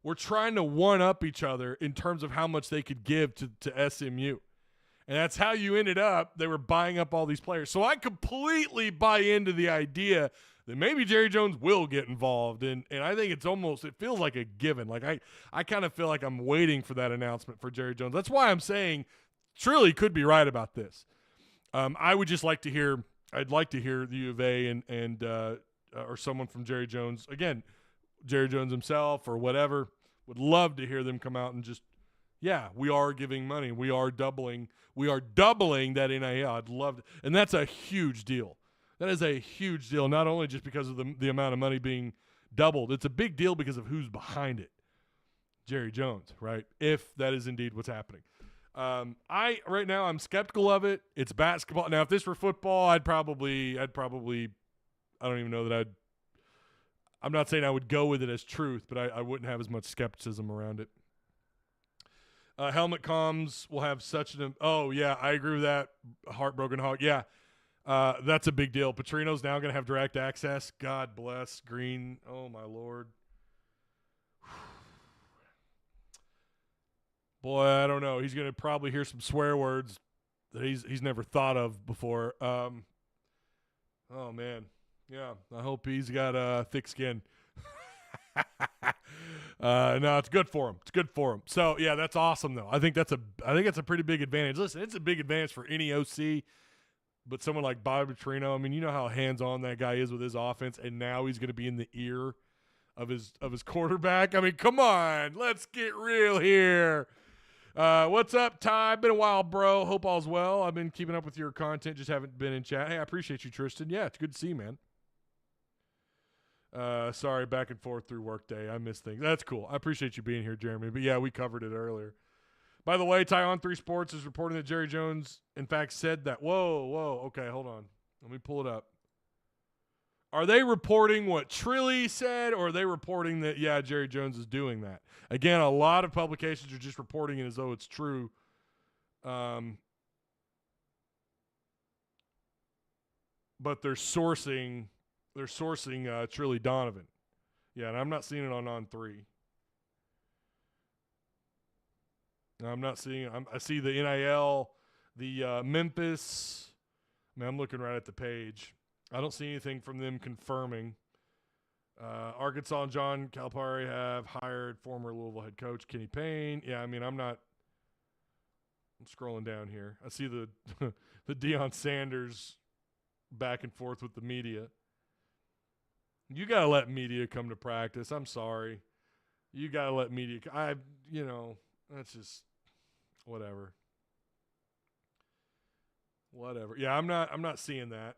were trying to one up each other in terms of how much they could give to SMU. And that's how you ended up. They were buying up all these players. So I completely buy into the idea that maybe Jerry Jones will get involved. And I think it feels like a given. Like I kind of feel like I'm waiting for that announcement for Jerry Jones. That's why I'm saying Trilly could be right about this. I would just like to hear, I'd like to hear the U of A and or someone from Jerry Jones. Again, Jerry Jones himself or whatever. Would love to hear them come out and just, yeah, we are giving money. We are doubling that NIL. I'd love to. And that's a huge deal. That is a huge deal, not only just because of the amount of money being doubled. It's a big deal because of who's behind it. Jerry Jones, right? If that is indeed what's happening. Right now I'm skeptical of it. It's basketball. Now, if this were football, I'd probably I don't even know that I'm not saying I would go with it as truth, but I wouldn't have as much skepticism around it. Helmet comms will have such an – oh, yeah, I agree with that. Heartbroken Hawk. Yeah, that's a big deal. Petrino's now going to have direct access. God bless Green. Oh, my Lord. Boy, I don't know. He's going to probably hear some swear words that he's never thought of before. Oh, man. Yeah, I hope he's got thick skin. No, it's good for him. It's good for him. So yeah, that's awesome though. I think that's a pretty big advantage. Listen, it's a big advantage for any OC, but someone like Bobby Petrino, I mean, you know how hands-on that guy is with his offense, and now he's going to be in the ear of his quarterback. I mean, come on, let's get real here. What's up, Ty? Been a while, bro. Hope all's well. I've been keeping up with your content, just haven't been in chat. Hey, I appreciate you, Tristan. Yeah, it's good to see you, man. Sorry, back and forth through workday. I miss things. That's cool. I appreciate you being here, Jeremy. But yeah, we covered it earlier. By the way, Ty on 3 Sports is reporting that Jerry Jones, in fact, said that. Whoa. Okay, hold on. Let me pull it up. Are they reporting what Trilly said, or are they reporting that, yeah, Jerry Jones is doing that? Again, a lot of publications are just reporting it as though it's true. But they're sourcing Trilly Donovan. Yeah, and I'm not seeing it on 3. I'm not seeing it. I see the NIL, the Memphis. I mean, I'm looking right at the page. I don't see anything from them confirming. Arkansas and John Calipari have hired former Louisville head coach Kenny Payne. Yeah, I mean, I'm scrolling down here. I see the the Deion Sanders back and forth with the media. You got to let media come to practice. I'm sorry. You got to let media that's just whatever. Whatever. Yeah, I'm not seeing that.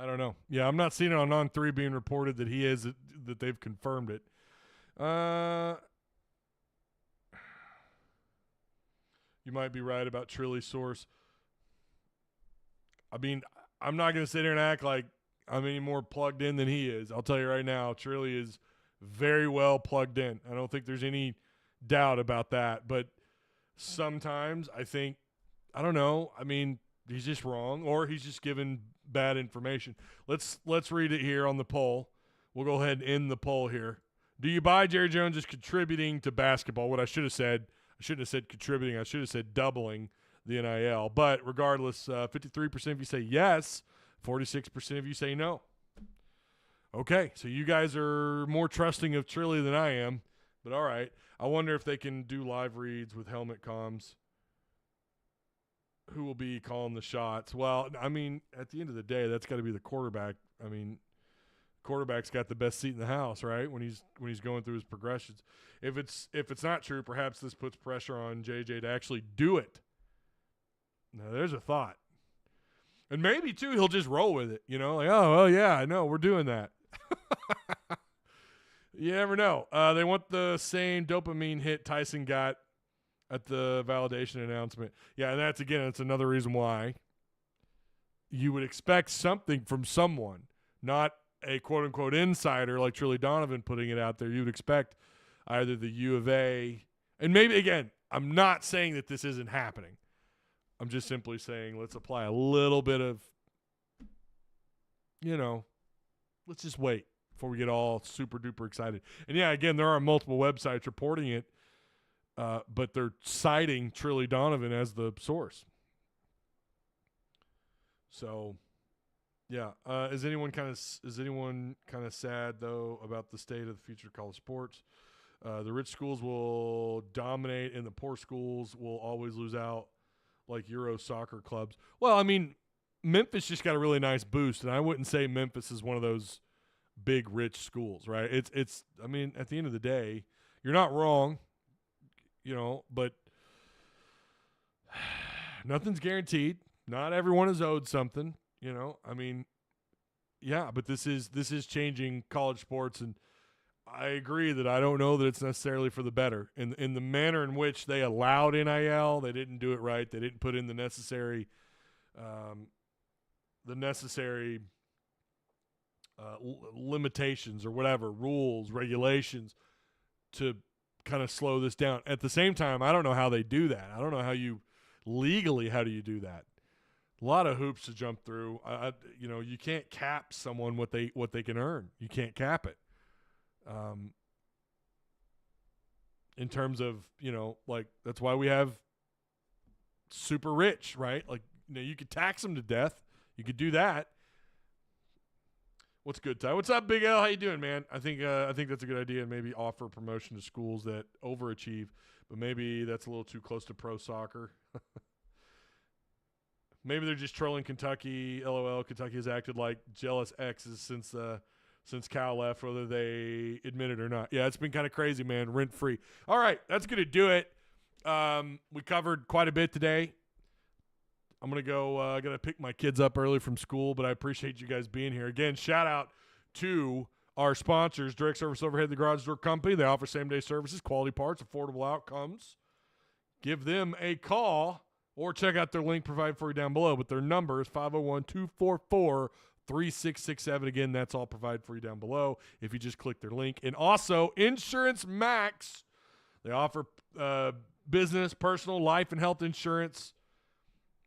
I don't know. Yeah, I'm not seeing it on 3 being reported that he is, that they've confirmed it. You might be right about Trilly's source. I mean, I'm not going to sit here and act like I'm any more plugged in than he is. I'll tell you right now, Trilly is very well plugged in. I don't think there's any doubt about that. But sometimes I think, I don't know, I mean, he's just wrong, or he's just given bad information. Let's read it here on the poll. We'll go ahead and end the poll here. Do you buy Jerry Jones is contributing to basketball? What I shouldn't have said contributing. I should have said doubling the NIL. But regardless, 53% of you say yes, 46% of you say no. Okay, so you guys are more trusting of Trilly than I am. But all right. I wonder if they can do live reads with helmet comms. who will be calling the shots? Well, I mean, at the end of the day, that's got to be the quarterback. I mean, quarterback's got the best seat in the house, right? When he's going through his progressions. If it's not true, perhaps this puts pressure on JJ to actually do it. Now, there's a thought. And maybe, too, he'll just roll with it. You know, like, oh, well, yeah, I know, we're doing that. You never know. They want the same dopamine hit Tyson got at the validation announcement. Yeah, and that's another reason why you would expect something from someone, not a quote-unquote insider like Trilly Donovan putting it out there. You would expect either the U of A, and maybe, again, I'm not saying that this isn't happening. I'm just simply saying let's apply a little bit of, let's just wait before we get all super-duper excited. And, yeah, again, there are multiple websites reporting it, but they're citing Trilly Donovan as the source. So, yeah. Is anyone kind of sad though about the state of the future of college sports? The rich schools will dominate, and the poor schools will always lose out, like Euro soccer clubs. Well, I mean, Memphis just got a really nice boost, and I wouldn't say Memphis is one of those big rich schools, right? It's. I mean, at the end of the day, you're not wrong. But nothing's guaranteed. Not everyone is owed something, I mean, yeah, but this is changing college sports, and I agree that I don't know that it's necessarily for the better. In the manner in which they allowed NIL, they didn't do it right. They didn't put in the necessary limitations or whatever, rules, regulations to kind of slow this down. At the same time, I don't know how they do that. I don't know how you legally, how do you do that? A lot of hoops to jump through. You can't cap someone what they can earn. You can't cap it. In terms of, like, that's why we have super rich, right? Like, you could tax them to death. You could do that. What's good, Ty? What's up, Big L? How you doing, man? I think that's a good idea, and maybe offer promotion to schools that overachieve, but maybe that's a little too close to pro soccer. Maybe they're just trolling Kentucky. LOL. Kentucky has acted like jealous exes since Cal left, whether they admit it or not. Yeah, it's been kind of crazy, man. Rent free. All right, that's gonna do it. We covered quite a bit today. I'm going to go, I got to pick my kids up early from school, but I appreciate you guys being here. Again, shout out to our sponsors, Direct Service Overhead, the Garage Door Company. They offer same-day services, quality parts, affordable outcomes. Give them a call or check out their link provided for you down below. But their number is 501-244-3667. Again, that's all provided for you down below if you just click their link. And also, Insurance Max. They offer business, personal, life, and health insurance.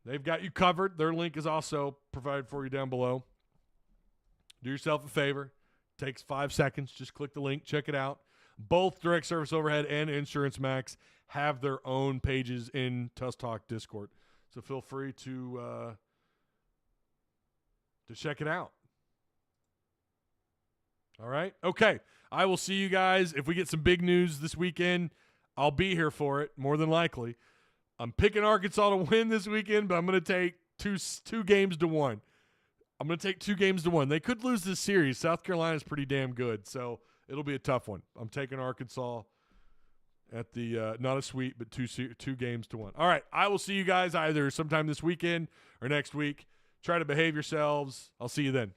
They've got you covered. Their link is also provided for you down below. Do yourself a favor. Takes 5 seconds. Just click the link. Check it out. Both Direct Service Overhead and Insurance Max have their own pages in Tuss Talk Discord. So feel free to check it out. All right? Okay. I will see you guys. If we get some big news this weekend, I'll be here for it, more than likely. I'm picking Arkansas to win this weekend, but I'm going to take two games to one. I'm going to take 2 games to 1. They could lose this series. South Carolina's pretty damn good, so it'll be a tough one. I'm taking Arkansas at the not a sweep, but 2 games to 1. All right, I will see you guys either sometime this weekend or next week. Try to behave yourselves. I'll see you then.